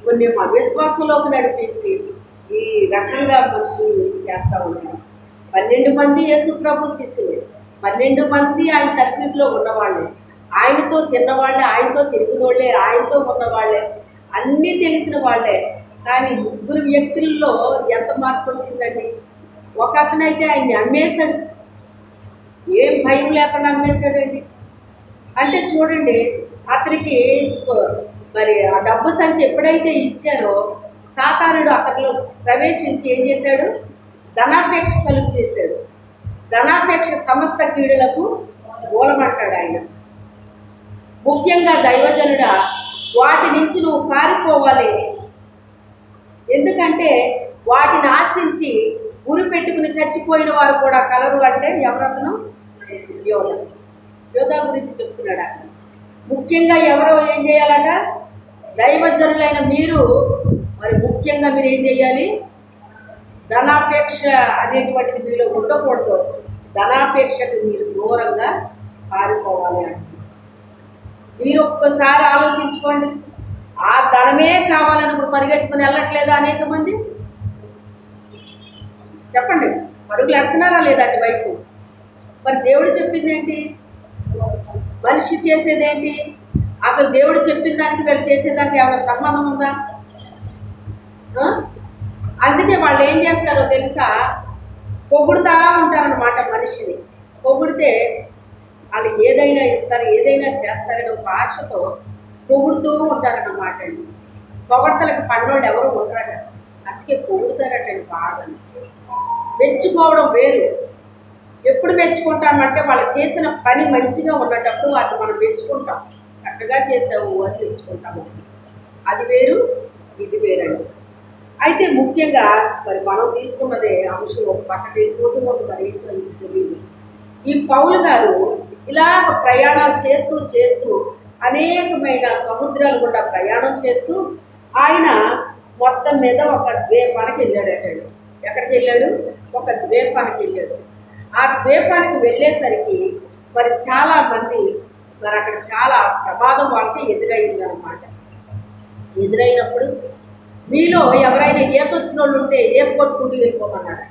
కొన్ని విశ్వాసంలోకి నడిపించి ఈ రకంగా మనుషులు చేస్తూ ఉంటారు. 12 మంది యేసు ప్రభు శిష్యులే, 12 మంది ఆయన తరఫీలో ఉన్నవాళ్ళే, ఆయనతో తిన్నవాళ్ళే, ఆయనతో తిరిగిన వాళ్ళే, ఆయనతో ఉన్నవాళ్ళే, అన్నీ తెలిసిన వాళ్ళే. కానీ 3 వ్యక్తుల్లో ఎంత మార్పు వచ్చిందండి? ఒక అతనైతే ఆయన్ని అమ్మేశాడు, ఏం భయం లేకుండా అమ్మేశాడండి. అంటే చూడండి, అతనికి మరి ఆ డబ్బు సంచి ఎప్పుడైతే ఇచ్చారో సాతానుడు అతనిలో ప్రవేశించి ఏం చేశాడు? ధనాపేక్ష కలుగు చేశాడు. ధనాపేక్ష సమస్త కీడులకు మూలమంటాడు ఆయన. ముఖ్యంగా దైవజనుడా, వాటి నుంచి నువ్వు పారిపోవాలి. ఎందుకంటే వాటిని ఆశించి ఉరి పెట్టుకుని చచ్చిపోయిన వారు కూడా కలరు. అంటే ఎవరతను? యోధా గురించి చెప్తున్నాడు అక్కడ. ముఖ్యంగా ఎవరో ఏం చేయాలట? దైవజనులైన మీరు మరి ముఖ్యంగా మీరు ఏం చేయాలి? ధనాపేక్ష అనేటువంటిది మీలో ఉండకూడదు. ధనాపేక్షకు మీరు దూరంగా పారిపోవాలి అంటే మీరు ఒక్కసారి ఆలోచించుకోండి. ఆ ధనమే కావాలని ఇప్పుడు పరిగెట్టుకుని వెళ్ళట్లేదా అనేక మంది? చెప్పండి, పరుగులు ఎడుతున్నారా లేదండి వైపు? మరి దేవుడు చెప్పింది ఏంటి? మనిషి చేసేదేంటి? అసలు దేవుడు చెప్పిన దానికి వీళ్ళు చేసేదానికి ఏమైనా సంబంధం ఉందా? అందుకే వాళ్ళు ఏం చేస్తారో తెలుసా, పొగుడుతూ ఉంటారనమాట మనిషిని. పొగిడితే వాళ్ళు ఏదైనా ఇస్తారు, ఏదైనా చేస్తారని ఒక ఆశతో పొగుడుతూ ఉంటారన్నమాట అండి. పొగడ్తలకు పన్నోళ్ళు ఎవరు ఉండరట, అందుకే పొగుడుతారటండి బాగా. మెచ్చుకోవడం వేరు. ఎప్పుడు మెచ్చుకుంటామంటే వాళ్ళు చేసిన పని మంచిగా ఉన్నటప్పుడు వాటిని మనం మెచ్చుకుంటాం, చక్కగా చేసావు అని మెచ్చుకుంటాము. అది వేరు, ఇది వేరండి. అయితే ముఖ్యంగా మరి మనం తీసుకున్నదే అంశం ఒక పక్కన వెళ్ళిపోతూ ఉంది, మరి ఏంటో తెలియదు. ఈ పౌలు గారు ఇలా ప్రయాణాలు చేస్తూ చేస్తూ అనేకమైన సముద్రాలు గుండా ప్రయాణం చేస్తూ ఆయన మొత్తం మీద ఒక ద్వీపానికి వెళ్ళాడటండి. ఎక్కడికి వెళ్ళాడు? ఒక ద్వీపానికి వెళ్ళాడు. ఆ ద్వీపానికి వెళ్ళేసరికి మరి చాలామంది మరి అక్కడ చాలా ప్రమాదం వాళ్ళకి ఎదురైందనమాట. ఎదురైనప్పుడు మీలో ఎవరైనా ఈత వచ్చిన వాళ్ళు ఉంటే ఈత కొట్టుకుంటూ వెళ్ళిపోమన్నారు.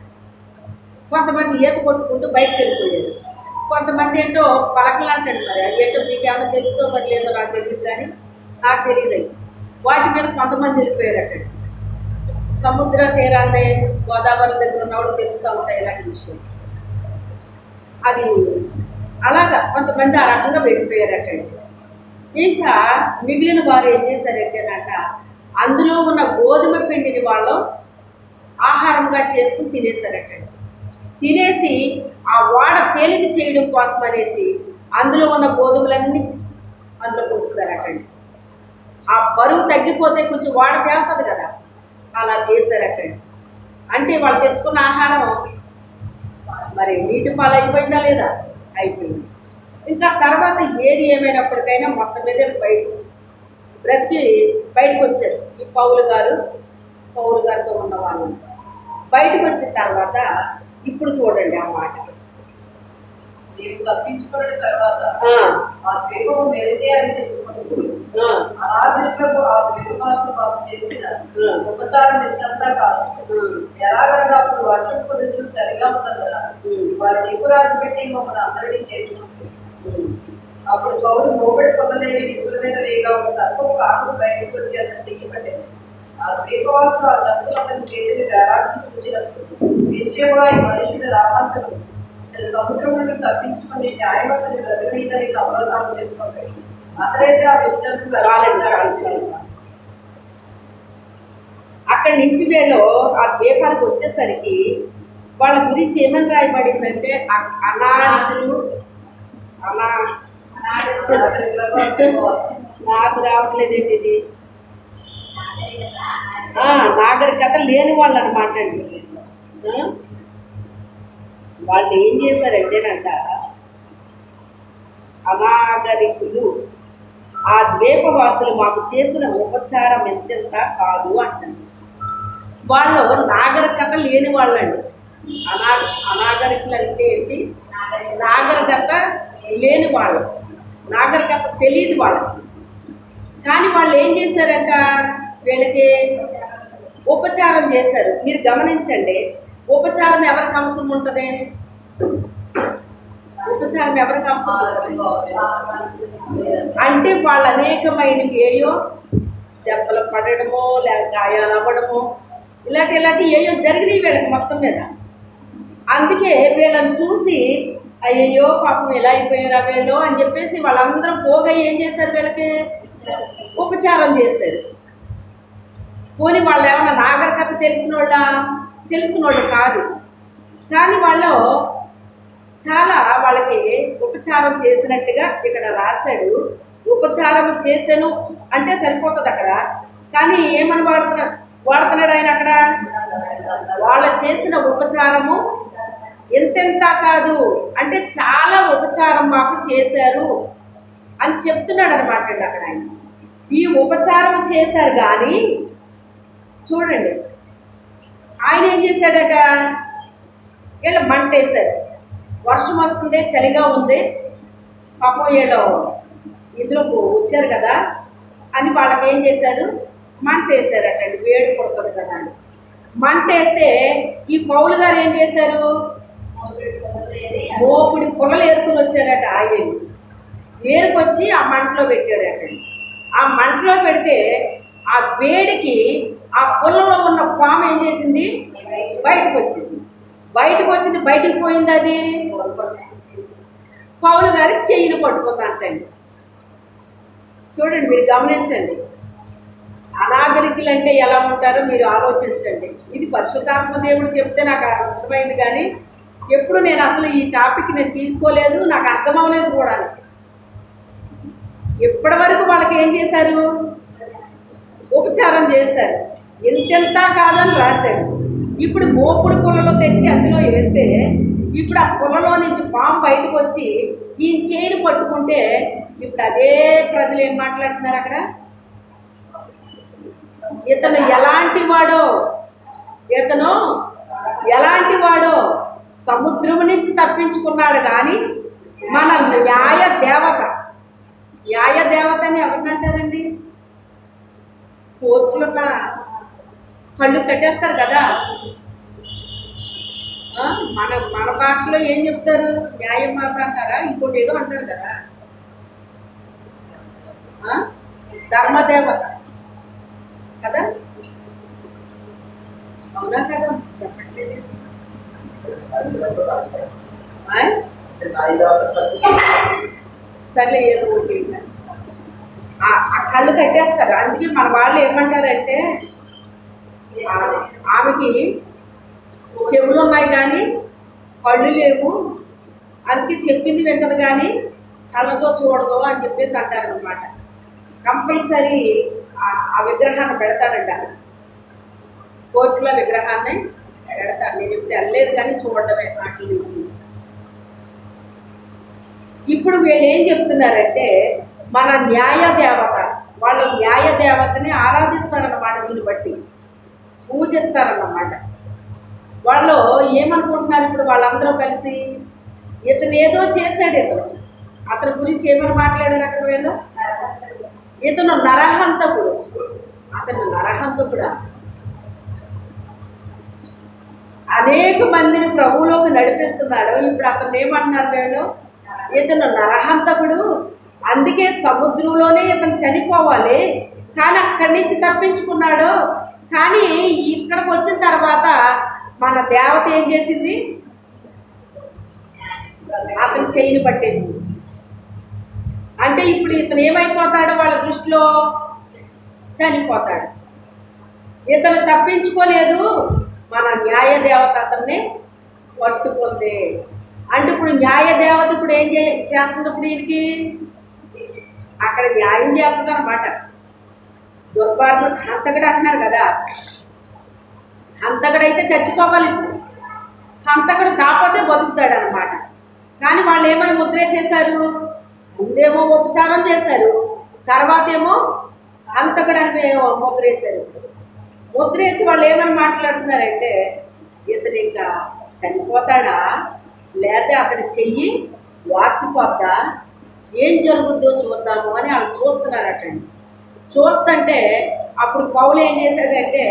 కొంతమంది ఈత కొట్టుకుంటూ బయటకు వెళ్ళిపోయారు. కొంతమంది ఏంటో పలకలంటాడు. మరి అది ఏంటో మీకేమో తెలుసో మరి లేదో నాకు తెలియదు, కానీ నాకు తెలియదు. వాటి మీద కొంతమంది వెళ్ళిపోయారట. సముద్ర తీరాన్ని గోదావరి దగ్గర ఉన్నవాళ్ళు తెలుస్తూ ఉంటాయి ఇలాంటి విషయం. అది అలాగా కొంతమంది ఆ రకంగా వెళ్ళిపోయారట. ఇంకా మిగిలిన వారు ఏం చేశారంటేనట, అందులో ఉన్న గోధుమ పిండిని వాళ్ళు ఆహారంగా చేసుకుని తినేశారట. తినేసి ఆ వాడ తేలిక చేయడం కోసం అనేసి అందులో ఉన్న గోధుమలన్నీ అందులో పోస్తారటండి. ఆ బరువు తగ్గిపోతే కొంచెం వాడ తేలుతుంది కదా, అలా చేశారటండి. అంటే వాళ్ళు తెచ్చుకున్న ఆహారం మరి నీటి పాలు అయిపోయిందా లేదా? అయిపోయింది. ఇంకా తర్వాత ఏది ఏమైనప్పటికైనా మొత్తం మీద బ్రతికి బయటకు వచ్చారు. ఈ పౌలు గారితో ఉన్న వాళ్ళు బయటకు వచ్చిన తర్వాత ఇప్పుడు చూడండి ఆ మాట. నేను తప్పించుకున్న తర్వాత ఆ ద్వీపం వెళితే అని తెలుసుకుంటుంది. ఆ విశ్వాసం మాకు చేసిన ఉపచారం ఇచ్చంతా కాదు. ఎలాగనగా అప్పుడు వర్షం కుదురు సరిగా ఉన్నదా వారు నిపురాజు పెట్టి మమ్మల్ని అందరినీ చేర్చుకుంటుంది. అప్పుడు పౌరు మోబడి పొందలేని నిపుల మీద వేగా ఒక సర్పము కాకులు బయటకు వచ్చి అతను చెయ్యబడ్డాడు. ఆ ద్వీపవాసులు ఆ జంతువులు అతని చేతిని వేలాడుతూ చూసినప్పుడు నిశ్చయముగా ఈ మనుషుల రామాంతరం సముద్రం నుండి తప్పించుకుని న్యాయవంతుని బ్రతకలేదని అవలోకనం చేసుకోవాలి. అతడైతే ఆ విషయంలో అక్కడి నుంచి వీళ్ళు ఆ ద్వీపానికి వచ్చేసరికి వాళ్ళ గురించి ఏమని రాయబడిందంటే అనాగరికులు నాకు రావట్లేదేంటి ఇది, నాగరికత లేని వాళ్ళు అనమాట అండి. వాళ్ళు ఏం చేశారంటేనంట, అనాగరికులు ఆ ద్వీపవాసులు మాకు చేసిన ఉపచారం ఎంతెంత కాదు అంటారు. వాళ్ళు నాగరికత లేని వాళ్ళండి. అనాగరికులు అంటే ఏంటి? నాగరికత లేని వాళ్ళు, నాగరికత తెలియదు వాళ్ళకి. కానీ వాళ్ళు ఏం చేశారంట, వీళ్ళకి ఉపచారం చేశారు. మీరు గమనించండి, ఉపచారం ఎవరికి అవసరం ఉంటుంది? ఉపచారం ఎవరికి అవసరం ఉంటుంది అంటే వాళ్ళు అనేకమైనవి ఏయో దెబ్బలు పడడమో లేక గాయాలు అవ్వడమో ఇలాంటి ఏయో జరిగినాయి వీళ్ళకి మొత్తం మీద. అందుకే వీళ్ళని చూసి అయ్యయ్యో పాపం ఎలా అయిపోయారా వీళ్ళు అని చెప్పేసి వాళ్ళందరూ పోగా ఏం చేశారు, వీళ్ళకి ఉపచారం చేశారు. పోనీ వాళ్ళు ఏమన్నా నాగరికత తెలిసిన వాళ్ళు కాదు, కానీ వాళ్ళు చాలా వాళ్ళకి ఉపచారం చేసినట్టుగా ఇక్కడ రాశాడు. ఉపచారం చేశాను అంటే సరిపోతుంది అక్కడ, కానీ ఏమని వాడుతున్నాడు ఆయన అక్కడ? వాళ్ళ చేసిన ఉపచారము ఎంతెంత కాదు అంటే చాలా ఉపచారం మాకు చేశారు అని చెప్తున్నాడు అనమాట అండి అక్కడ ఆయన. ఈ ఉపచారం చేశారు కానీ చూడండి ఆయన ఏం చేశాడట, వీళ్ళు మంట వేశారు. వర్షం వస్తుంది, చలిగా ఉంది, పాపం వీళ్ళు ఇందులో వచ్చారు కదా అని వాళ్ళకి ఏం చేశారు, మంట వేశారటండి. వేడి పుడుతుంది కదా అని మంట వేస్తే ఈ పౌలు గారు ఏం చేశారు, మోపుడి పొగలు ఏరుకుని వచ్చాడట. ఆయన ఏరుకొచ్చి ఆ మంటలో పెట్టాడటండి. ఆ మంటలో పెడితే ఆ వేడికి ఆ పొలంలో ఉన్న పాము ఏం చేసింది? బయటకు వచ్చింది. బయటికి పోయింది. అది పౌలు గారి చెయ్యిని పట్టుకుందంటండి. చూడండి, మీరు గమనించండి. అనాగరికులు అంటే ఎలా ఉంటారో మీరు ఆలోచించండి. ఇది పరిశుద్ధాత్మ దేవుడు చెప్తే నాకు అర్థమైంది, కానీ ఎప్పుడు నేను అసలు ఈ టాపిక్ నేను తీసుకోలేదు, నాకు అర్థమవలేదు కూడా. ఇప్పటి వరకు వాళ్ళకి ఏం చేశారు? ఉపచారం చేశారు. ఎంతెంత కాదని రాశాడు. ఇప్పుడు మోపుడు పుల్లలో తెచ్చి అందులో వేస్తే ఇప్పుడు ఆ పుల్లలో నుంచి పాము బయటకు వచ్చి ఈయన చేయిని పట్టుకుంటే ఇప్పుడు అదే ప్రజలు ఏం మాట్లాడుతున్నారు అక్కడ? ఇతను ఎలాంటి వాడో సముద్రం నుంచి తప్పించుకున్నాడు. కానీ మన న్యాయ దేవతని ఎవరినంటారండి? కోర్టులున్న కళ్ళు కట్టేస్తారు కదా. మన భాషలో ఏం చెప్తారు? న్యాయమాత అంటారా? ఇంకోటి ఏదో అంటారు కదా, ధర్మదేవత కదా. అవునా కదా? చెప్పట్లేదు. సర్లే, ఏదో ఒకటి ఆ కళ్ళు కట్టేస్తారు. అందుకే మన వాళ్ళు ఏమంటారంటే ఆమెకి చెవులు ఉన్నాయి కానీ కళ్ళు లేవు, అందుకే చెప్పింది వింటది కానీ కళ్ళతో చూడదు అని చెప్పేసి అంటారనమాట. కంపల్సరీ ఆ విగ్రహాన్ని పెడతారంట. కోర్టులో విగ్రహాన్ని పెడతారు. నేను ఇప్పుడు వెళ్ళలేదు కానీ చూడటమే మాటలు. ఇప్పుడు వీళ్ళు ఏం చెప్తున్నారంటే మన న్యాయ దేవత, వాళ్ళ న్యాయ దేవతని ఆరాధిస్తారన్నమాట. దీన్ని బట్టి పూజిస్తారన్నమాట. వాళ్ళు ఏమనుకుంటున్నారు ఇప్పుడు? వాళ్ళందరూ కలిసి ఇతను ఏదో చేశాడు, అతని గురించి ఏమని మాట్లాడారు అక్కడ వీళ్ళు? ఇతను నరహంతకుడు. అతను నరహంతకుడా? అనేక మందిని ప్రభువులోకి నడిపిస్తున్నాడు. ఇప్పుడు అతను ఏమంటున్నారు వీళ్ళు? ఇతను నరహంతకుడు, అందుకే సముద్రంలోనే ఇతను చనిపోవాలి, కానీ అక్కడి నుంచి తప్పించుకున్నాడు. కానీ ఇక్కడికి వచ్చిన తర్వాత మన దేవత ఏం చేసింది? అతను చెయ్యిని పట్టేసింది. అంటే ఇప్పుడు ఇతను ఏమైపోతాడు? వాళ్ళ దృష్టిలో చనిపోతాడు. ఇతను తప్పించుకోలేదు, మన న్యాయ దేవత అతన్ని పట్టుకుంది. అంటే ఇప్పుడు న్యాయ దేవత ఇప్పుడు ఏం చేస్తుంది? ఇప్పుడు వీరికి అక్కడ న్యాయం చేస్తుంది అనమాట. దుర్మార్గుడు హంతకుడు అంటున్నారు కదా, హంతకుడైతే చచ్చిపోవాలి. ఇప్పుడు హంతకుడు కాకపోతే బతుకుతాడు అనమాట. కానీ వాళ్ళు ఏమని ముద్రేసేశారు? ముందేమో ఉపచారం చేశారు, తర్వాత ఏమో హంతకుడు అని ముద్రేశారు. ముద్రేసి వాళ్ళు ఏమని మాట్లాడుతున్నారంటే ఇతను ఇంకా చనిపోతాడా, లేకపోతే అతని చెయ్యి వాసిపోద్దా, ఏం జరుగుద్దో చూద్దాము అని వాళ్ళు చూస్తున్నారటండి. చూస్తుంటే అప్పుడు పౌలు ఏం చేశాడంటే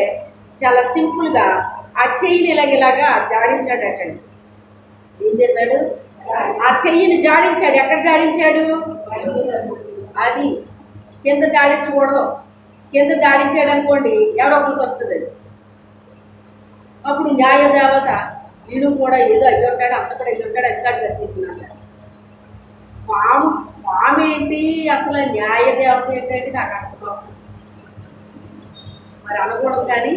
చాలా సింపుల్గా ఆ చెయ్యిని ఇలాగా జాడించాడటండి. ఏం చేశాడు? ఆ చెయ్యిని జాడించాడు. ఎక్కడ జాడించాడు? అది కింద జాడించకూడదు. కింద జాడించాడు అనుకోండి, ఎవరో ఒకరికి వస్తుంది. అప్పుడు న్యాయదేవత వీడు కూడా ఏదో అయ్యి ఉంటాడు, అంత కూడా అయ్యి ఉంటాడు, అంతా చేసినాడు. పాము ఏంటి అసలు? న్యాయదేవత ఏంటంటే నాకు అర్థం మరి అనకూడదు. కానీ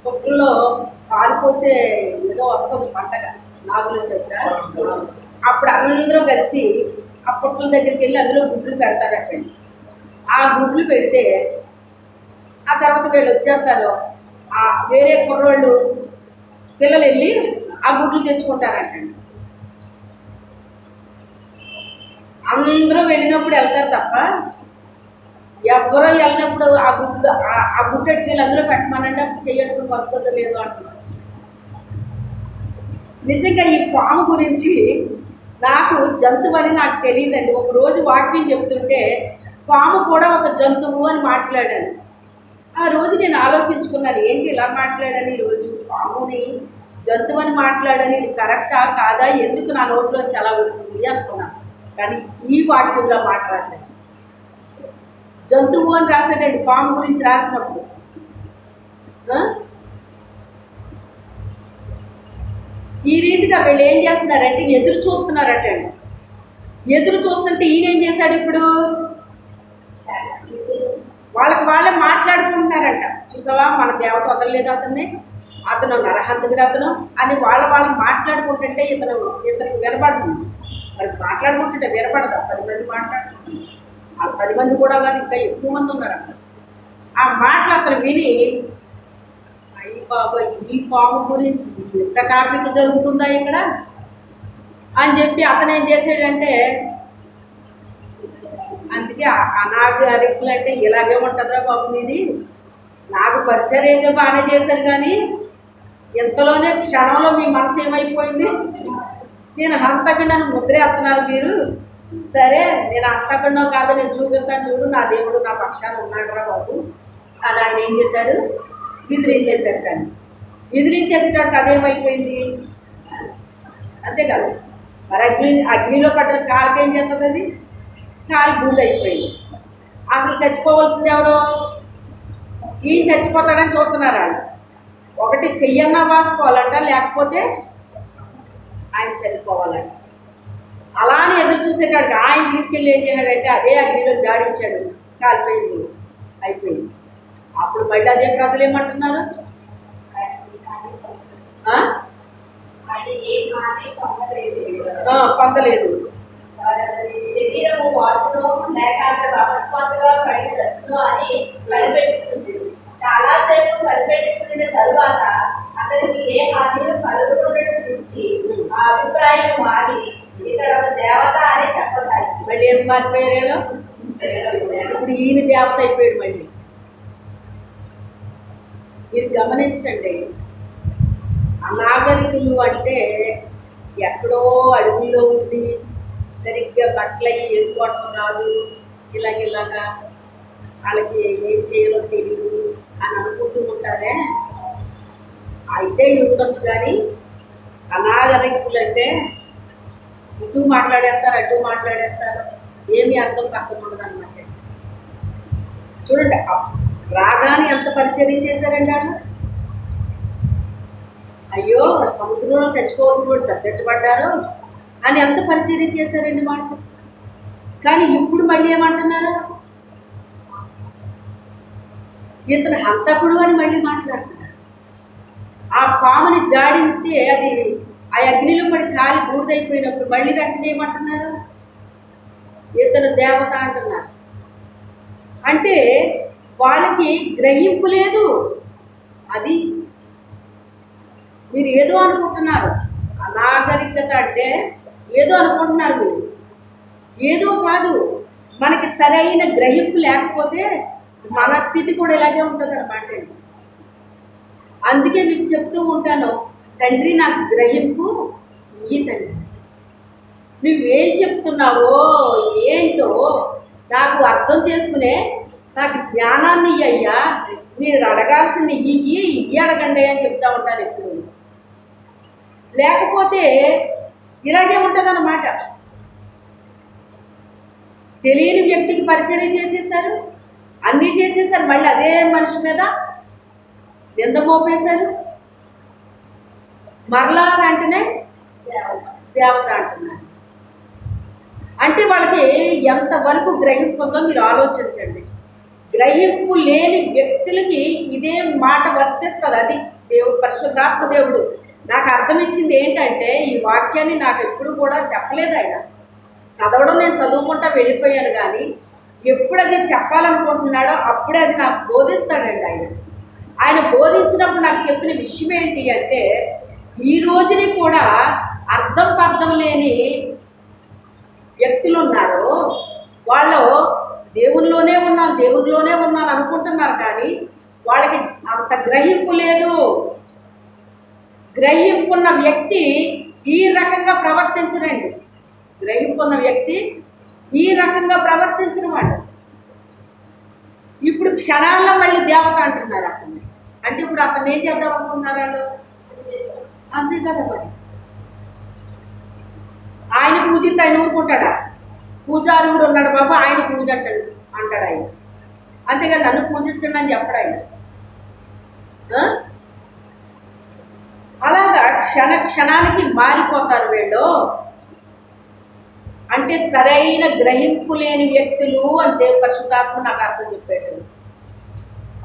పొట్టుల్లో పాలు పోసే ఏదో వస్తుంది పంటగ, నాగులు చెప్తా. అప్పుడు అందరూ కలిసి ఆ పొట్టుల దగ్గరికి వెళ్ళి అందులో గుడ్లు పెడతారటండి. ఆ గుడ్లు పెడితే ఆ తర్వాత వీళ్ళు వచ్చేస్తారు. ఆ వేరే కుర్రోళ్ళు పిల్లలు వెళ్ళి ఆ గుడ్లు తెచ్చుకుంటారంటండి. అందరూ వెళ్ళినప్పుడు వెళ్తారు తప్ప ఎవరో వెళ్ళినప్పుడు ఆ గుడ్డు ఎట్టుకెళ్ళి అందులో పెట్టమనంటే అప్పుడు చెయ్యట్టుకుని వస్తుందో లేదో అంటున్నారు. నిజంగా ఈ పాము గురించి నాకు జంతువు అని నాకు తెలియదండి. ఒకరోజు వాక్యం చెప్తుంటే పాము కూడా ఒక జంతువు అని మాట్లాడాను. ఆ రోజు నేను ఆలోచించుకున్నాను, ఏంటి ఇలా మాట్లాడాను ఈరోజు? పాముని జంతువు అని మాట్లాడని, ఇది కరెక్టా కాదా, ఎందుకు నా నోట్లోంచి అలా వచ్చింది అనుకున్నాను. కానీ ఈ వాక్యంలో మాట రాశాను, జంతువు అని రాశాడండి. పాము గురించి రాసినప్పుడు ఈ రీతిగా వీళ్ళు ఏం చేస్తున్నారంటే ఎదురు చూస్తున్నారటండి. ఎదురు చూస్తుంటే ఈయన ఏం చేశాడు ఇప్పుడు? వాళ్ళకి వాళ్ళే మాట్లాడుకుంటున్నారంట. చూసావా, మన దేవత వదలలేదు అతన్ని, అతను నరహంతకుడు అతను అని వాళ్ళు మాట్లాడుకుంటుంటే ఇతనికి వినపడుతుంది. మరి మాట్లాడుకుంటుంటే వినపడదా? 10 మంది మాట్లాడుకుంటున్నారు. ఆ 10 మంది కూడా కాదు, ఇంకా ఎక్కువ మంది ఉన్నారు అక్కడ. ఆ మాటలు అతను విని, అయ్యి బాబా ఈ పాము గురించి ఇంత టాపిక్ జరుగుతుందా ఇక్కడ అని చెప్పి అతను ఏం చేసాడంటే, అందుకే అనాగరికులు అంటే ఇలాగే ఉంటుందిరా బాబు మీది, నాకు పరిచయం అయితే బాగానే చేశారు కానీ ఇంతలోనే క్షణంలో మీ మనసు ఏమైపోయింది, నేను హంతకుండా ముద్రేస్తున్నారు మీరు. సరే నేను హంతకుండా కాదు, నేను చూపిస్తాను చూడు, నా దేవుడు నా పక్షాన ఉన్నాడురా బాబు అని ఆయన ఏం చేశాడు? విదిలించేశాడు. కానీ విదిలించేసేటట్టు అదేమైపోయింది? అంతేకాదు, మరి అగ్నిలో పడ్డ కాలుకి ఏం చేస్తుంది? అది కాలు బూళ్ళు అయిపోయింది. అసలు చచ్చిపోవలసింది ఎవరు? ఈయన చచ్చిపోతాడని చూస్తున్నారు వాళ్ళు. ఒకటి చెయ్యన్నా వాసుకోవాలంట, లేకపోతే ఆయన చనిపోవాలంట. అలానే ఎదురు చూసేటాడు. ఆయన తీసుకెళ్ళి ఏం చేశాడంటే అదే అగ్నిలో జాడించాడు, కాలిపోయింది, అయిపోయింది. అప్పుడు మళ్ళీ అదే ప్రజలు ఏమంటున్నారు? పొందలేదు. శరీరము వాచును లేక అకస్మాత్తుగా పడి చచ్చును అని కనిపెట్టుకుంది. చాలాసేపు కనిపెట్టుకున్న తరువాత అతనికి ఏ హాని కలుగుతుండటం చూసి ఆ అభిప్రాయం మారి ఇక్కడ ఒక దేవత అని చెప్పసాగి. మళ్ళీ ఏం మారిపోయారేలో? ఇప్పుడు ఈయన దేవత అయిపోయాడు. మళ్ళీ మీరు గమనించండి, అనాగరికులు అంటే ఎక్కడో అడవుల్లో ఉండి సరిగ్గా బట్టలు అవి వేసుకోవడం రాదు, ఇలాగా వాళ్ళకి ఏం చేయాలో తెలియదు అని అనుకుంటూ ఉంటారే, అయితే ఉండొచ్చు. కానీ అనాగరికులు అంటే ఇటు మాట్లాడేస్తారు, అటు మాట్లాడేస్తారు, ఏమీ అర్థం ఉండదు అన్నమాట. చూడండి, రాగానే ఎంత పరిచర్య చేశారండి వాళ్ళు. అయ్యో సముద్రంలో చచ్చిపోవలసి కూడా తప్పించబడ్డారు అని ఎంత పరిచర్య చేశారండి మాట. కానీ ఇప్పుడు మళ్ళీ ఏమంటున్నారు? ఇతను హంతకుడు అని మళ్ళీ మాట్లాడుతున్నారు. ఆ పాముని జాడితే అది ఆ అగ్నిలో పడి కాలి బూడిదైపోయినప్పుడు మళ్ళీ వెంటనే ఏమంటున్నారు? ఇతను దేవత అంటున్నారు. అంటే వాళ్ళకి గ్రహింపు లేదు. అది మీరు ఏదో అనుకుంటున్నారు. అనాగరికత అంటే ఏదో అనుకుంటున్నారు మీరు, ఏదో కాదు. మనకి సరైన గ్రహింపు లేకపోతే మన స్థితి కూడా ఇలాగే ఉంటుంది అన్నమాట. అందుకే మీకు చెప్తూ ఉంటాను, తండ్రి నాకు గ్రహింపు ఈ తండ్రి, నువ్వేం చెప్తున్నావో ఏంటో నాకు అర్థం చేసుకునే నాకు జ్ఞానాన్ని అయ్యా, మీరు అడగాల్సింది ఇయ్యి అడగండి అని చెప్తా ఉంటాను ఎప్పుడు. లేకపోతే ఇలాగే ఉంటుంది అన్నమాట. తెలియని వ్యక్తికి పరిచర్య చేసేసారు, అన్నీ చేసేసారు, మళ్ళీ అదే మనిషి మీద నింద మోపేశారు, మరలా వెంటనే దేవత అంటున్నారు. అంటే వాళ్ళకి ఎంతవరకు గ్రహింపు ఉందో మీరు ఆలోచించండి. గ్రహింపు లేని వ్యక్తులకి ఇదే మాట వర్తిస్తుంది. అది దేవుడు, పరిశుద్ధాత్మ దేవుడు నాకు అర్థమిచ్చింది ఏంటంటే, ఈ వాక్యాన్ని నాకు ఎప్పుడు కూడా చెప్పలేదు ఆయన. చదవడం నేను చదువుకుంటా వెళ్ళిపోయాను, కానీ ఎప్పుడు అది చెప్పాలనుకుంటున్నాడో అప్పుడే అది నాకు బోధిస్తాడండి ఆయన. ఆయన బోధించినప్పుడు నాకు చెప్పిన విషయం ఏంటి అంటే, ఈ రోజుని కూడా అర్థం లేని వ్యక్తులు ఉన్నారు. వాళ్ళు దేవునిలోనే ఉన్నాను అనుకుంటున్నారు, కానీ వాళ్ళకి అంత గ్రహింపు లేదు. గ్రహింపున్న వ్యక్తి ఈ రకంగా ప్రవర్తించరండి. గ్రహింపున్న వ్యక్తి ఈ రకంగా ప్రవర్తించిన వాడు ఇప్పుడు క్షణాల్లో మళ్ళీ దేవత అంటున్నారు అతన్ని. అంటే ఇప్పుడు అతను ఏం చేద్దాం అనుకుంటున్నారు వాళ్ళు? అంతే కదా మరి. ఆయన పూజిస్తే ఆయన ఊరుకుంటాడా? పూజారుడు ఉన్నాడు బాబా, ఆయన పూజ అంటాడు ఆయన. అంతేగాని నన్ను పూజించండి అని చెప్పడు ఆయన. అలాగా క్షణ క్షణానికి మారిపోతారు వీళ్ళు. అంటే సరైన గ్రహింపు లేని వ్యక్తులు అంతే. పరిశుద్ధాత్మ నాకు అర్థం చెప్పాడు.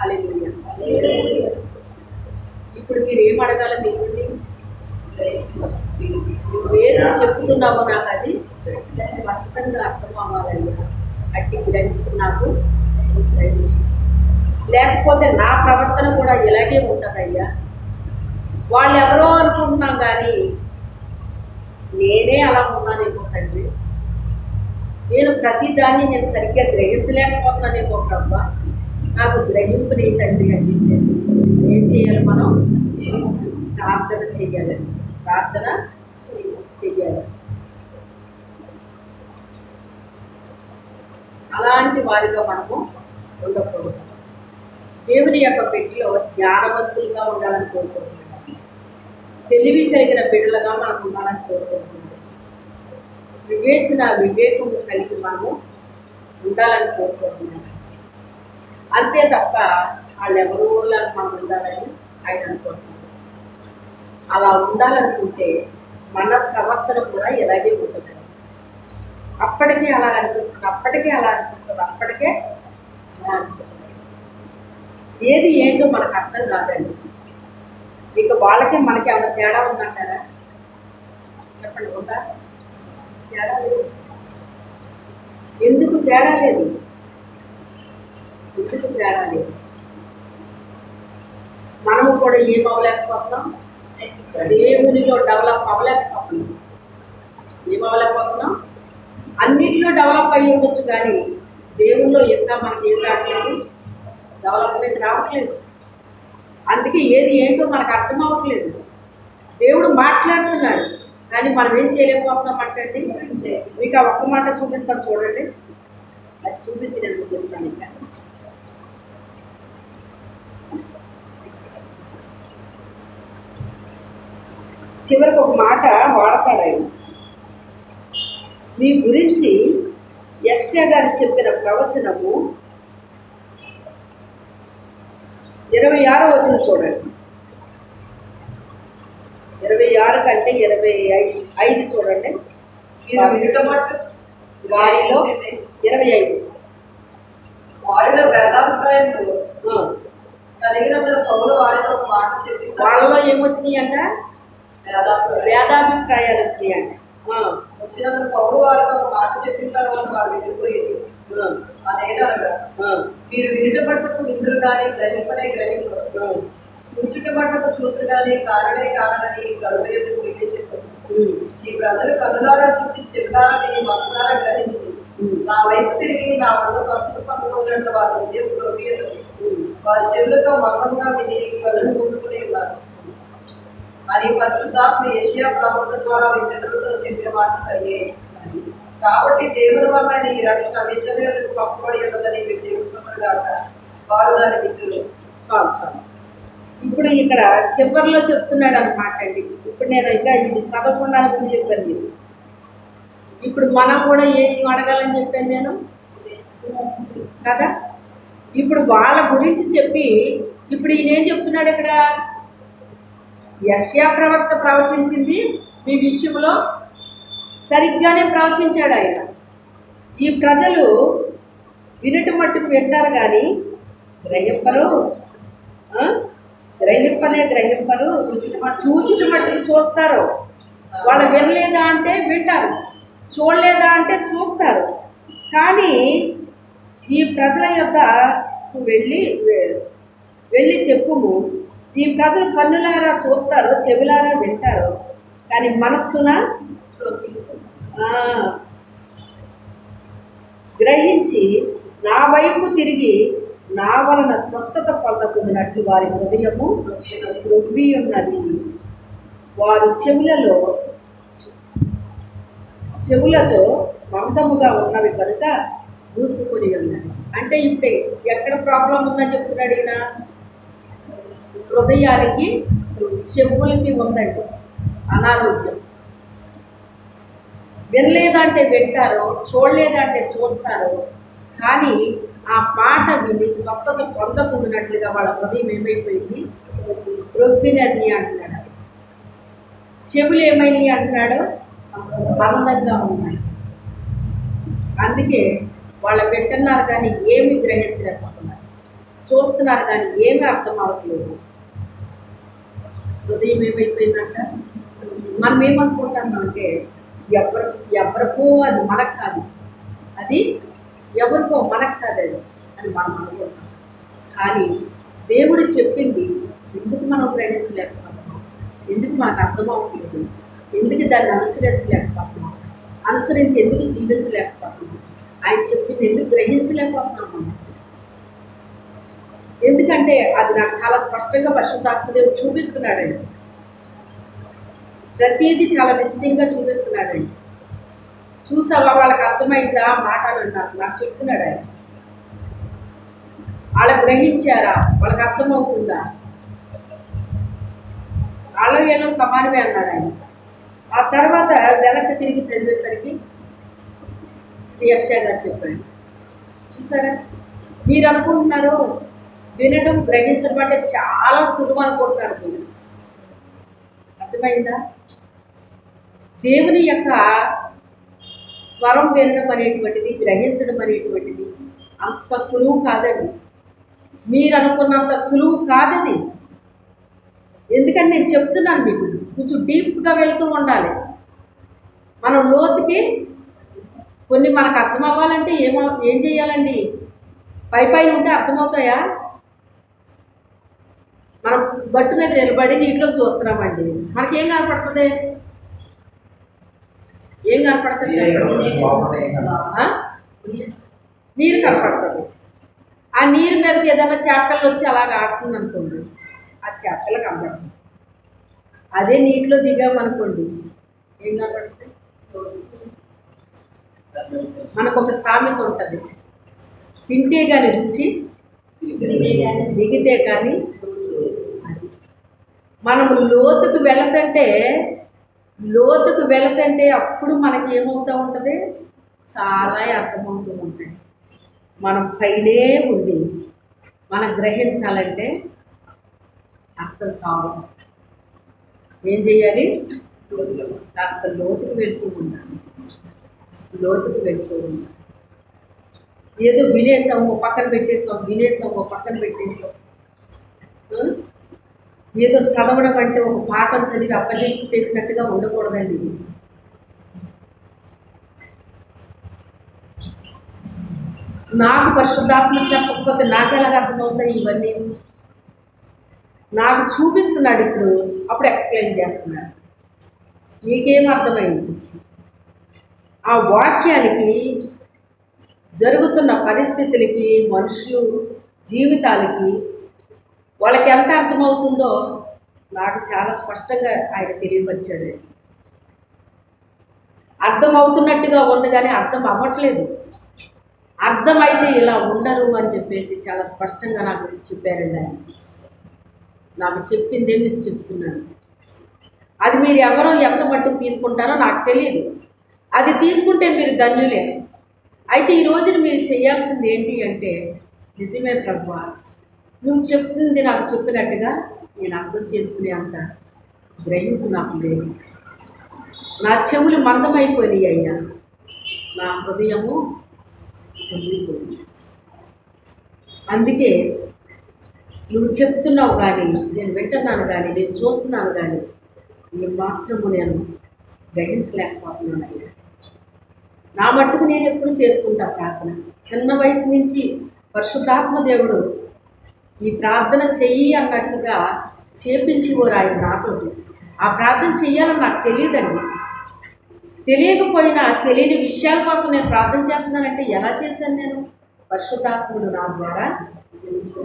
హల్లెలూయా. ఇప్పుడు మీరు ఏం అడగాలి? దేవుడిని నువ్వేది చెప్తున్నావో నాకు అది స్పష్టంగా అర్థం అవ్వాలయ్యా. అట్టి గ్రహింపు నాకు సహించి, లేకపోతే నా ప్రవర్తన కూడా ఇలాగే ఉంటుందయ్యా. వాళ్ళు ఎవరో అనుకుంటున్నాం కానీ నేనే అలా ఉన్నానేమో తండ్రి. నేను ప్రతిదాన్ని నేను సరిగ్గా గ్రహించలేకపోతున్నానేమో ప్రభా. నాకు గ్రహింపుని తండ్రి అని చెప్పేసి ఏం చేయాలి? మనం ప్రార్థన చెయ్యాలండి. ప్రార్థన చెయ్యాలి. అలాంటి వారిగా మనము ఉండకూడదు. దేవుని యొక్క పెట్టిలో జ్ఞానవంతులుగా ఉండాలని కోరుకుంటున్నాం. తెలివి కలిగిన బిడ్డలుగా మనం ఉండాలని కోరుకుంటున్నాం. వివేకం కలిగి మనము ఉండాలని కోరుకుంటున్నాం. అంతే తప్ప వాళ్ళెవరోలా మనం ఉండాలని ఆయన అనుకుంటున్నాం. అలా ఉండాలనుకుంటే మన ప్రవర్తన కూడా ఇలాగే ఉంటుంది. అప్పటికే అలా అనిపిస్తుంది, అప్పటికే అలా అనిపిస్తుంది, అప్పటికే అలా అనిపిస్తుంది. ఏది ఏంటో మనకు అర్థం కాదండి. ఇక వాళ్ళకి మనకి ఏమైనా తేడా ఉందంటారా? చెప్పండి. ఉందా? తేడా లేదు. ఎందుకు తేడా లేదు? ఎందుకు తేడా లేదు? మనము కూడా ఏం అవ్వలేకపోతున్నాం? దేవునిలో డెవలప్ అవ్వలేకపోతున్నాం. ఏం అవ్వలేకపోతున్నాం? అన్నింటిలో డెవలప్ అయ్యి ఉండొచ్చు కానీ దేవుల్లో ఇంకా మనకి ఏం రావట్లేదు, డెవలప్మెంట్ రావట్లేదు. అందుకే ఏది ఏంటో మనకు అర్థం అవ్వట్లేదు. దేవుడు మాట్లాడుతున్నాడు కానీ మనం ఏం చేయలేకపోతున్నాం అంటండి. మీకు ఆ ఒక్క మాట చూపిస్తాను చూడండి. అది చూపించి నేను చూపిస్తాను. ఇంకా చివరికి ఒక మాట వాడతాడు ఆయన. మీ గురించి యెషయా గారు చెప్పిన ప్రవచనము 26వ వచనం చూడండి. 26 కంటే 25 చూడండి. వారిలో 25 వారిలో వేదాభిప్రాయం కలిగినందుకు పౌలు వారితో ఒక మాట చెప్పి వాళ్ళలో ఏమొచ్చినాయి అంట? వేదాభిప్రాయాలు వచ్చినాయి అంట. వచ్చినందుకు పౌలు వారితో ఒక మాట చెప్పిన తర్వాత వారు వెళ్ళిపోయింది. అదేనగా మీరు వినుట పట్టుకు విందులు కానీ గ్రహింపనే గ్రహింపరు, చూచుట పట్టుకు చూతులు కానీ కారణే కారణని గర్వయ్యకు వెళ్ళి చెప్పారు. ఈ ప్రజలు కనులారా చూసి చెవులారా విని మనసారా గ్రహించి నా వైపు తిరిగి నా వల్ల స్వస్థత పొందకూడదంటే వారు ఉద్యోగులు వారి చెవులతో మందంగా విని కళ్ళు మూసుకుని ఉన్నారు అని పరిశుద్ధాత్మ యెషయా ప్రవక్త ద్వారా విజనులతో చెప్పిన మాట సరియే. కాబట్టి దేవుని వల్ల ఈ రక్షణ నిజమేందుకు పంపబడి ఉన్నదని మీరు తెలుసుకున్నారు కాక వారు దాని మిత్రులు. చాలు చాలు. ఇప్పుడు ఇక్కడ చివరిలో చెప్తున్నాడు అనమాట అండి. ఇప్పుడు నేను ఇంకా ఇది చదవకుండా ముందు చెప్పాను మీరు. ఇప్పుడు మనం కూడా ఏం అడగాలని చెప్పాను నేను కదా. ఇప్పుడు వాళ్ళ గురించి చెప్పి ఇప్పుడు ఈయన ఏం చెప్తున్నాడు ఇక్కడ? యెషయా ప్రవక్త ప్రవచించింది మీ విషయంలో సరిగ్గానే ప్రవచించాడు ఆయన. ఈ ప్రజలు వినట మట్టుకు వింటారు కానీ గ్రహింపరు, గ్రహింపరు, చూచుట మట్టుకు చూస్తారు. వాళ్ళు వినలేదా అంటే వింటారు, చూడలేదా అంటే చూస్తారు. కానీ ఈ ప్రజల యొద్ద వెళ్ళి చెప్పుము, ఈ ప్రజలు కన్నులారా చూస్తారు, చెవులారా వింటారు, కానీ మనస్సున గ్రహించి నా వైపు తిరిగి నా వలన స్వస్థత పొందకున్నట్లు వారి హృదయము రొవ్వి ఉన్నది. వారు చెవులతో మందముగా ఉన్నవి కనుక మూసుకొని ఉన్నది. అంటే ఇప్పుడు ఎక్కడ ప్రాబ్లం ఉందని చెప్తున్నాడు ఈయన? హృదయానికి, చెవులకి ఉందండి అనారోగ్యం. వినలేదంటే వింటారు, చూడలేదంటే చూస్తారు, కానీ ఆ మాట విని స్వస్థత పొందకున్నట్లుగా వాళ్ళ హృదయం ఏమైపోయింది? రొప్పినది అంటున్నాడు. చెవులు ఏమైంది అంటున్నాడు, మందంగా ఉన్నాయి. అందుకే వాళ్ళు వింటున్నారు కానీ ఏమి గ్రహించలేకపోతున్నారు, చూస్తున్నారు కానీ ఏమీ అర్థం అవ్వట్లేదు. హృదయం ఏమైపోయిందంట. మనం ఏమనుకుంటున్నాం అంటే ఎవరికో అది మనకు కాదు, అది ఎవరికో మనకు కాదు అది అని మనం అనుకుంటాం. కానీ దేవుడు చెప్పింది ఎందుకు మనం గ్రహించలేకపోతున్నాం, ఎందుకు మనకు అర్థమవుతుంది, ఎందుకు దాన్ని అనుసరించలేకపోతున్నాం, అనుసరించి ఎందుకు జీవించలేకపోతున్నాం, ఆయన చెప్పింది ఎందుకు గ్రహించలేకపోతున్నాం మనం. ఎందుకంటే అది నాకు చాలా స్పష్టంగా పరిశుద్ధాత్మదేవుడు చూపిస్తున్నాడండి. ప్రతిదీ చాలా నిశ్చితంగా చూపిస్తున్నాడండి. చూసావా, వాళ్ళకి అర్థమైందా మాట అని అన్నారు, నాకు చెప్తున్నాడు ఆయన. వాళ్ళకి గ్రహించారా, వాళ్ళకి అర్థమవుతుందా, వాళ్ళ ఏమో సమానమే అన్నాడు ఆయన. ఆ తర్వాత వెనక్కి తిరిగి చదివేసరికి యెషయా గారు చెప్పాడు. చూసారా, మీరు అనుకుంటున్నారు వినడం గ్రహించడం అంటే చాలా సులువు అనుకుంటున్నారు మీరు. అర్థమైందా? దేవుని యొక్క స్వరం వినడం అనేటువంటిది, గ్రహించడం అనేటువంటిది అంత సులువు కాదండి. మీరు అనుకున్నంత సులువు కాదది. ఎందుకంటే నేను చెప్తున్నాను మీకు, కొంచెం డీప్గా వెళ్తూ ఉండాలి. మనం లోతుకి కొన్ని మనకు అర్థం అవ్వాలంటే ఏం చేయాలండి? పై ఉంటే అర్థమవుతాయా? మనం గట్టు మీద నిలబడి నీటిలోకి చూస్తున్నామండి, మనకేం కనపడుతుంది? ఏం కనపడుతుంది? నీరు కనపడుతుంది. ఆ నీరు మీదకి ఏదైనా చేపలు వచ్చి అలాగ ఆడుతుంది అనుకోండి, ఆ చేపలు కనపడుతుంది. అదే నీటిలో దిగామనుకోండి, ఏం కనపడుతుంది? మనకు ఒక సామెత ఉంటుంది, తింటే కానీ రుచి, దిగితే కానీ. మనము లోతుకు వెళతంటే అప్పుడు మనకి ఏమవుతూ ఉంటుంది? చాలా అర్థమవుతూ ఉంటాయి. మనం పైనే ఉండి మనం గ్రహించాలంటే అర్థం కావాలి. ఏం చేయాలి? కాస్త లోతుకు వెళ్తూ ఉండాలి. ఏదో వినేసాము పక్కన పెట్టేసాం, ఏదో చదవడం అంటే ఒక పాఠం చదివి అప్పచెప్పేసినట్టుగా ఉండకూడదండి. ఇది నాకు పరిశుద్ధాత్మ చెప్పకపోతే నాకెలాగ అర్థమవుతాయి ఇవన్నీ? నాకు చూపిస్తున్నాడు ఇప్పుడు, అప్పుడు ఎక్స్ప్లెయిన్ చేస్తున్నాడు. నీకేం అర్థమైంది? ఆ వాక్యానికి, జరుగుతున్న పరిస్థితులకి, మనుషులు జీవితాలకి వాళ్ళకి ఎంత అర్థమవుతుందో నాకు చాలా స్పష్టంగా ఆయన తెలియపరిచాడు. అర్థమవుతున్నట్టుగా ఉంది కానీ అర్థం అవ్వట్లేదు. అర్థమైతే ఇలా ఉండరు అని చెప్పేసి చాలా స్పష్టంగా నాకు చెప్పారండి ఆయన. నాకు చెప్పిందే మీకు చెప్తున్నాను. అది మీరు ఎవరో ఎంత మట్టుకు తీసుకుంటారో నాకు తెలియదు. అది తీసుకుంటే మీరు ధన్యులే. అయితే ఈ రోజున మీరు చేయాల్సింది ఏంటి అంటే, నిజమే ప్రభువా, నువ్వు చెప్తుంది నాకు చెప్పినట్టుగా నేను అర్థం చేసుకునే అంత గ్రహింపు నాకు లేదు. నా చెవులు మందమైపోయినాయి అయ్యా, నా హృదయము పొంగిపోయింది. అందుకే నువ్వు చెప్తున్నావు కానీ, నేను వింటున్నాను కానీ, నేను చూస్తున్నాను కానీ నేను మాత్రము నేను గ్రహించలేకపోతున్నాను అయ్యా. నా మట్టుకు నేను ఎప్పుడు చేసుకుంటా ప్రార్థన. చిన్న వయసు నుంచి పరిశుద్ధాత్మ దేవుడు ఈ ప్రార్థన చెయ్యి అన్నట్టుగా చేపించేవారు ఆయన నాతోటి. ఆ ప్రార్థన చెయ్యాలని నాకు తెలియదండి. తెలియకపోయినా తెలియని విషయాల కోసం నేను ప్రార్థన చేస్తున్నానంటే ఎలా చేశాను నేను? పరిశుద్ధాత్ముడు నా ద్వారా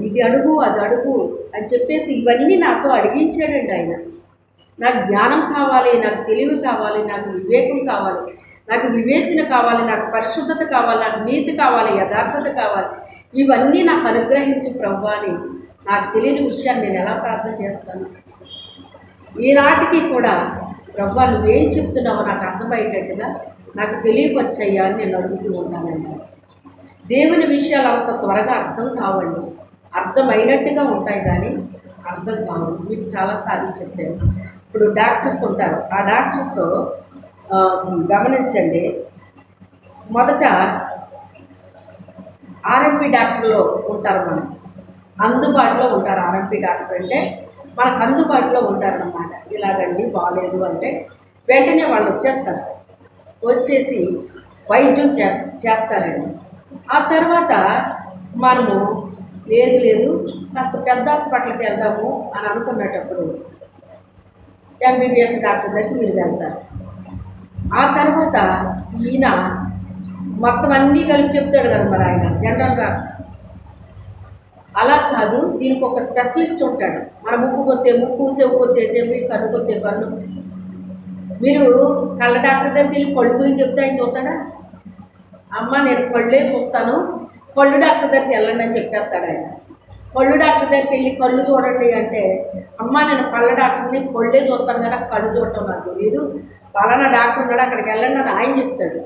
ఇది అడుగు అది అడుగు అని చెప్పేసి ఇవన్నీ నాతో అడిగించాడండి ఆయన. నాకు జ్ఞానం కావాలి, నాకు తెలివి కావాలి, నాకు వివేకం కావాలి, నాకు వివేచన కావాలి, నాకు పరిశుద్ధత కావాలి, నాకు నీతి కావాలి, యథార్థత కావాలి. ఇవన్నీ నాకు అనుగ్రహించి ప్రభువా అని నాకు తెలియని విషయాన్ని నేను ఎలా ప్రార్థన చేస్తాను? ఈనాటికి కూడా ప్రభువా నువ్వేం చెప్తున్నావో నాకు అర్థమయ్యేటట్టుగా నాకు తెలియవచ్చయ్యా అని నేను అడుగుతూ ఉంటానండి. దేవుని విషయాలు అంత త్వరగా అర్థం కావండి, అర్థమైనట్టుగా ఉంటాయి కానీ అర్థం కాదు. మీకు చాలాసార్లు చెప్పాను. ఇప్పుడు డాక్టర్స్ ఉంటారు. ఆ డాక్టర్స్ గమనించండి. మొదట ఆర్ఎంపీ డాక్టర్లు ఉంటారు, మనకి అందుబాటులో ఉంటారు. ఆర్ఎంపీ డాక్టర్ అంటే మనకు అందుబాటులో ఉంటారన్నమాట. ఇలాగండి బాగాలేదు అంటే వెంటనే వాళ్ళు వచ్చేస్తారు. వచ్చేసి వైద్యం చేస్తారండి. ఆ తర్వాత మనము లేదు కాస్త పెద్ద హాస్పిటల్కి వెళ్దాము అని అనుకునేటప్పుడు ఎంబీబీఎస్ డాక్టర్ దగ్గరికి మీరు వెళ్తారు. ఆ తర్వాత ఈయన మొత్తం అన్నీ కలిపి చెప్తాడు కదా, మరి ఆయన జనరల్గా అలా కాదు. దీనికి ఒక స్పెషలిస్ట్ ఉంటాడు. మన ముక్కు కొత్తే ముక్కు, చెవు కొత్తే చెవి, కన్ను కొత్తే కన్ను. మీరు కళ్ళ డాక్టర్ దగ్గరికి వెళ్ళి కళ్ళు గురించి చెప్తే ఆయన చూస్తాడా? అమ్మ నేను కళ్ళే చూస్తాను, కళ్ళు డాక్టర్ దగ్గరికి వెళ్ళండి అని చెప్పేస్తాడు ఆయన. కళ్ళు డాక్టర్ దగ్గరికి వెళ్ళి కళ్ళు చూడండి అంటే, అమ్మ నేను కళ్ళ డాక్టర్ని కళ్ళే చూస్తాను కదా, కళ్ళు చూడటం నాకు తెలియదు, పలానా డాక్టర్ ఉన్నాడు అక్కడికి వెళ్ళండి అని ఆయన చెప్తాడు.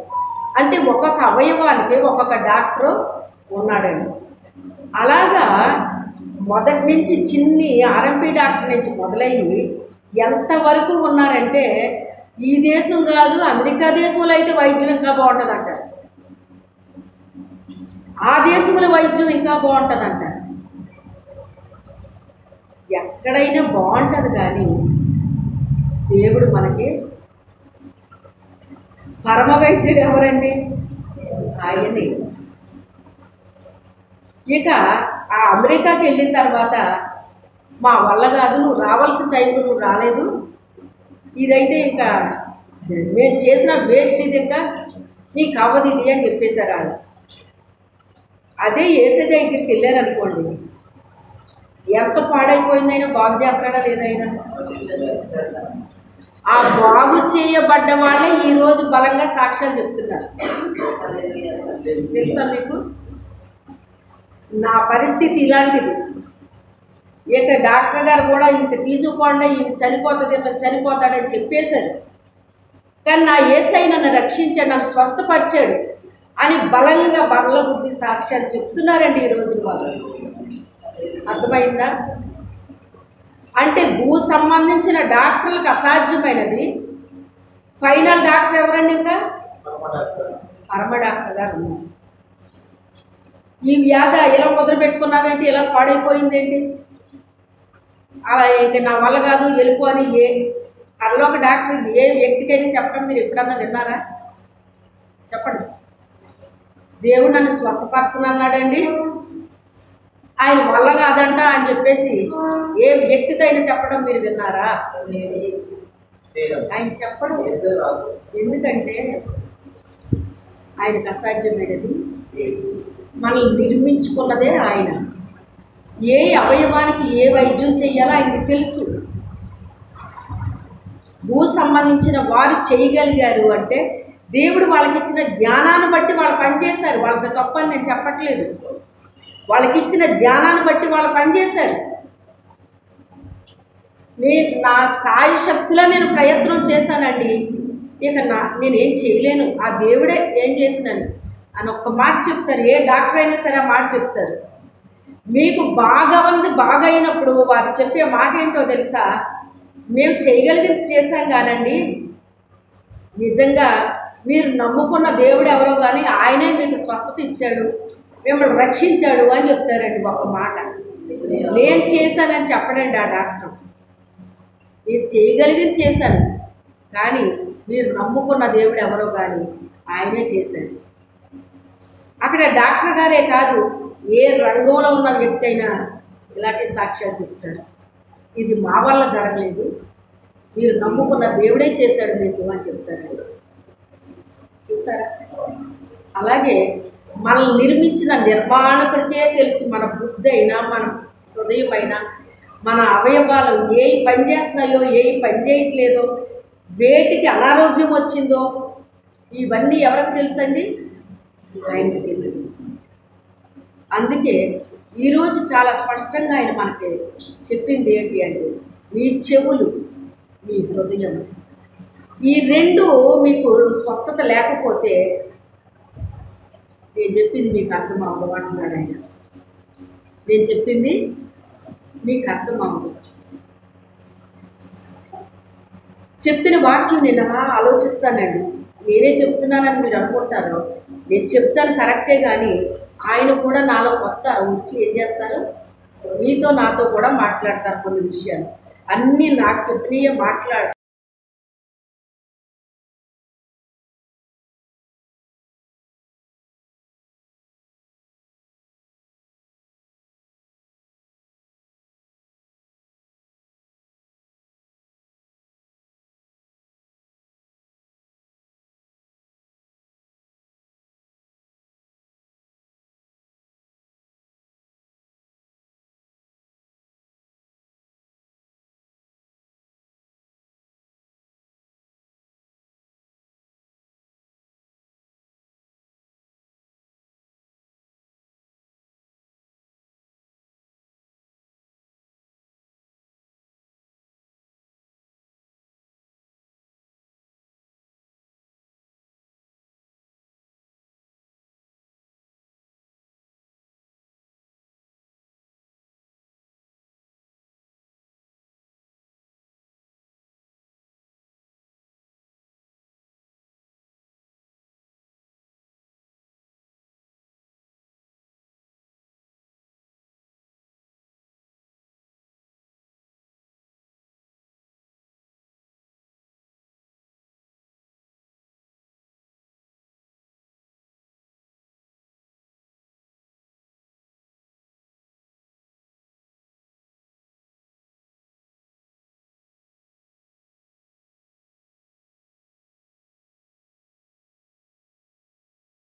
అంటే ఒక్కొక్క అవయవానికి ఒక్కొక్క డాక్టరు ఉన్నాడండి. అలాగా మొదటి నుంచి చిన్ని ఆర్ఎంపీ డాక్టర్ నుంచి మొదలయ్యి ఎంతవరకు ఉన్నారంటే, ఈ దేశం కాదు అమెరికా దేశంలో అయితే వైద్యం ఇంకా బాగుంటుంది అంటారు, ఆ దేశంలో వైద్యం ఇంకా బాగుంటుంది అంటారు. ఎక్కడైనా బాగుంటుంది, కానీ దేవుడు మనకి పరమ వైద్యుడు ఎవరండి? ఆయనే. ఇక ఆ అమెరికాకి వెళ్ళిన తర్వాత మా వల్ల కాదు, నువ్వు రావాల్సిన టైంలో నువ్వు రాలేదు, ఇదైతే ఇంకా నేను చేసిన వేస్ట్, ఇది ఇంకా నీకు అవ్వదు ఇది అని చెప్పేశారు వాళ్ళు. అదే ఏసే దగ్గరికి వెళ్ళారనుకోండి, ఎంత పాడైపోయిందైనా బాగు చేస్తాడా లేదైనా? ఆ బాగు చేయబడ్డ వాళ్ళే ఈరోజు బలంగా సాక్ష్యాలు చెప్తున్నారు. తెలుసా మీకు? నా పరిస్థితి ఇలాంటిది. ఇక డాక్టర్ గారు కూడా ఇంక తీసుకోండి, ఇంక చనిపోతుంది, ఇతను చనిపోతాడని చెప్పేశారు. కానీ నా యేసయ్య నన్ను రక్షించాడు, నన్ను స్వస్థపరిచాడు అని బలంగా బల్ల బుద్ధి సాక్ష్యాలు చెప్తున్నారండి ఈరోజు వాళ్ళు. అర్థమైందా? అంటే భూ సంబంధించిన డాక్టర్లకు అసాధ్యమైనది ఫైనల్ డాక్టర్ ఎవరండి? ఇంకా పరమ డాక్టర్ గారు ఉన్నారు. ఈ వ్యాధి ఇలా మొదలు పెట్టుకున్నావేంటి, ఇలా పాడైపోయిందేంటి, అలా అయితే నా వల్ల కాదు వెళ్ళిపో అని పరలోక డాక్టర్ ఏ వ్యక్తికైనా చెప్పడం మీరు ఎప్పుడన్నా విన్నారా? చెప్పండి. దేవుడు నన్ను స్వస్థపరచనన్నాడండి, ఆయన వల్ల కాదంట అని చెప్పేసి ఏ వ్యక్తికైనా చెప్పడం మీరు విన్నారా? ఆయన చెప్పడం. ఎందుకంటే ఆయనకు అసాధ్యమైనది మనల్ని నిర్మించుకున్నదే ఆయన. ఏ అవయవానికి ఏ వైద్యం చేయాలో ఆయనకి తెలుసు. భూ సంబంధించిన వారు చేయగలిగారు అంటే దేవుడు వాళ్ళకి ఇచ్చిన జ్ఞానాన్ని బట్టి వాళ్ళు పనిచేశారు. వాళ్ళకి తప్పని నేను చెప్పట్లేదు. వాళ్ళకి ఇచ్చిన జ్ఞానాన్ని బట్టి వాళ్ళు పనిచేశారు. నా సాయి శక్తిలో నేను ప్రయత్నం చేశానండి, ఇక నేనేం చేయలేను, ఆ దేవుడే ఏం చేసినాను అని ఒక్క మాట చెప్తారు. ఏ డాక్టర్ అయినా సరే ఆ మాట చెప్తారు. మీకు బాగా ఉంది, బాగా అయినప్పుడు వారు చెప్పే మాట ఏంటో తెలుసా? మేము చేయగలిగింది చేశాం కానండి, నిజంగా మీరు నమ్ముకున్న దేవుడు ఎవరో కానీ ఆయనే మీకు స్వస్థత ఇచ్చాడు, మిమ్మల్ని రక్షించాడు అని చెప్తారండి ఒక మాట. నేను చేశానని చెప్పడండి ఆ డాక్టర్. నేను చేయగలిగింది చేశాను, కానీ మీరు నమ్ముకున్న దేవుడు ఎవరో కానీ ఆయనే చేశాడు. అక్కడ డాక్టర్ గారే కాదు, ఏ రంగంలో ఉన్న వ్యక్తి అయినా ఇలాంటి సాక్ష్యాలు చెప్తారు. ఇది మా వల్ల జరగలేదు, మీరు నమ్ముకున్న దేవుడే చేశాడు మీకు అని చెప్తారు. చూసారా? అలాగే మనల్ని నిర్మించిన నిర్మాణకుడికే తెలుసు మన బుద్ధి అయినా, మన హృదయం అయినా, మన అవయవాలు ఏ పని చేస్తున్నాయో, ఏ పని చేయట్లేదో, వేటికి అనారోగ్యం వచ్చిందో, ఇవన్నీ ఎవరికి తెలుసండి? ఆయనకి తెలుసు. అందుకే ఈరోజు చాలా స్పష్టంగా ఆయన మనకి చెప్పింది ఏంటి అంటే, మీ చెవులు, మీ హృదయం, ఈ రెండు మీకు స్వస్థత లేకపోతే నేను చెప్పింది మీకు అర్థం అవ్వదు అంటున్నాడు ఆయన. నేను చెప్పింది మీకు అర్థం అవ్వదు. చెప్పిన వాక్యం నేను అలా ఆలోచిస్తానండి. నేనే చెప్తున్నానని మీరు అనుకుంటారు. నేను చెప్తాను కరెక్టే, కానీ ఆయన కూడా నాలోకి వస్తారు. వచ్చి ఏం చేస్తారు, మీతో నాతో కూడా మాట్లాడతారు కొన్ని విషయాలు. అన్నీ నాకు చెప్పినయే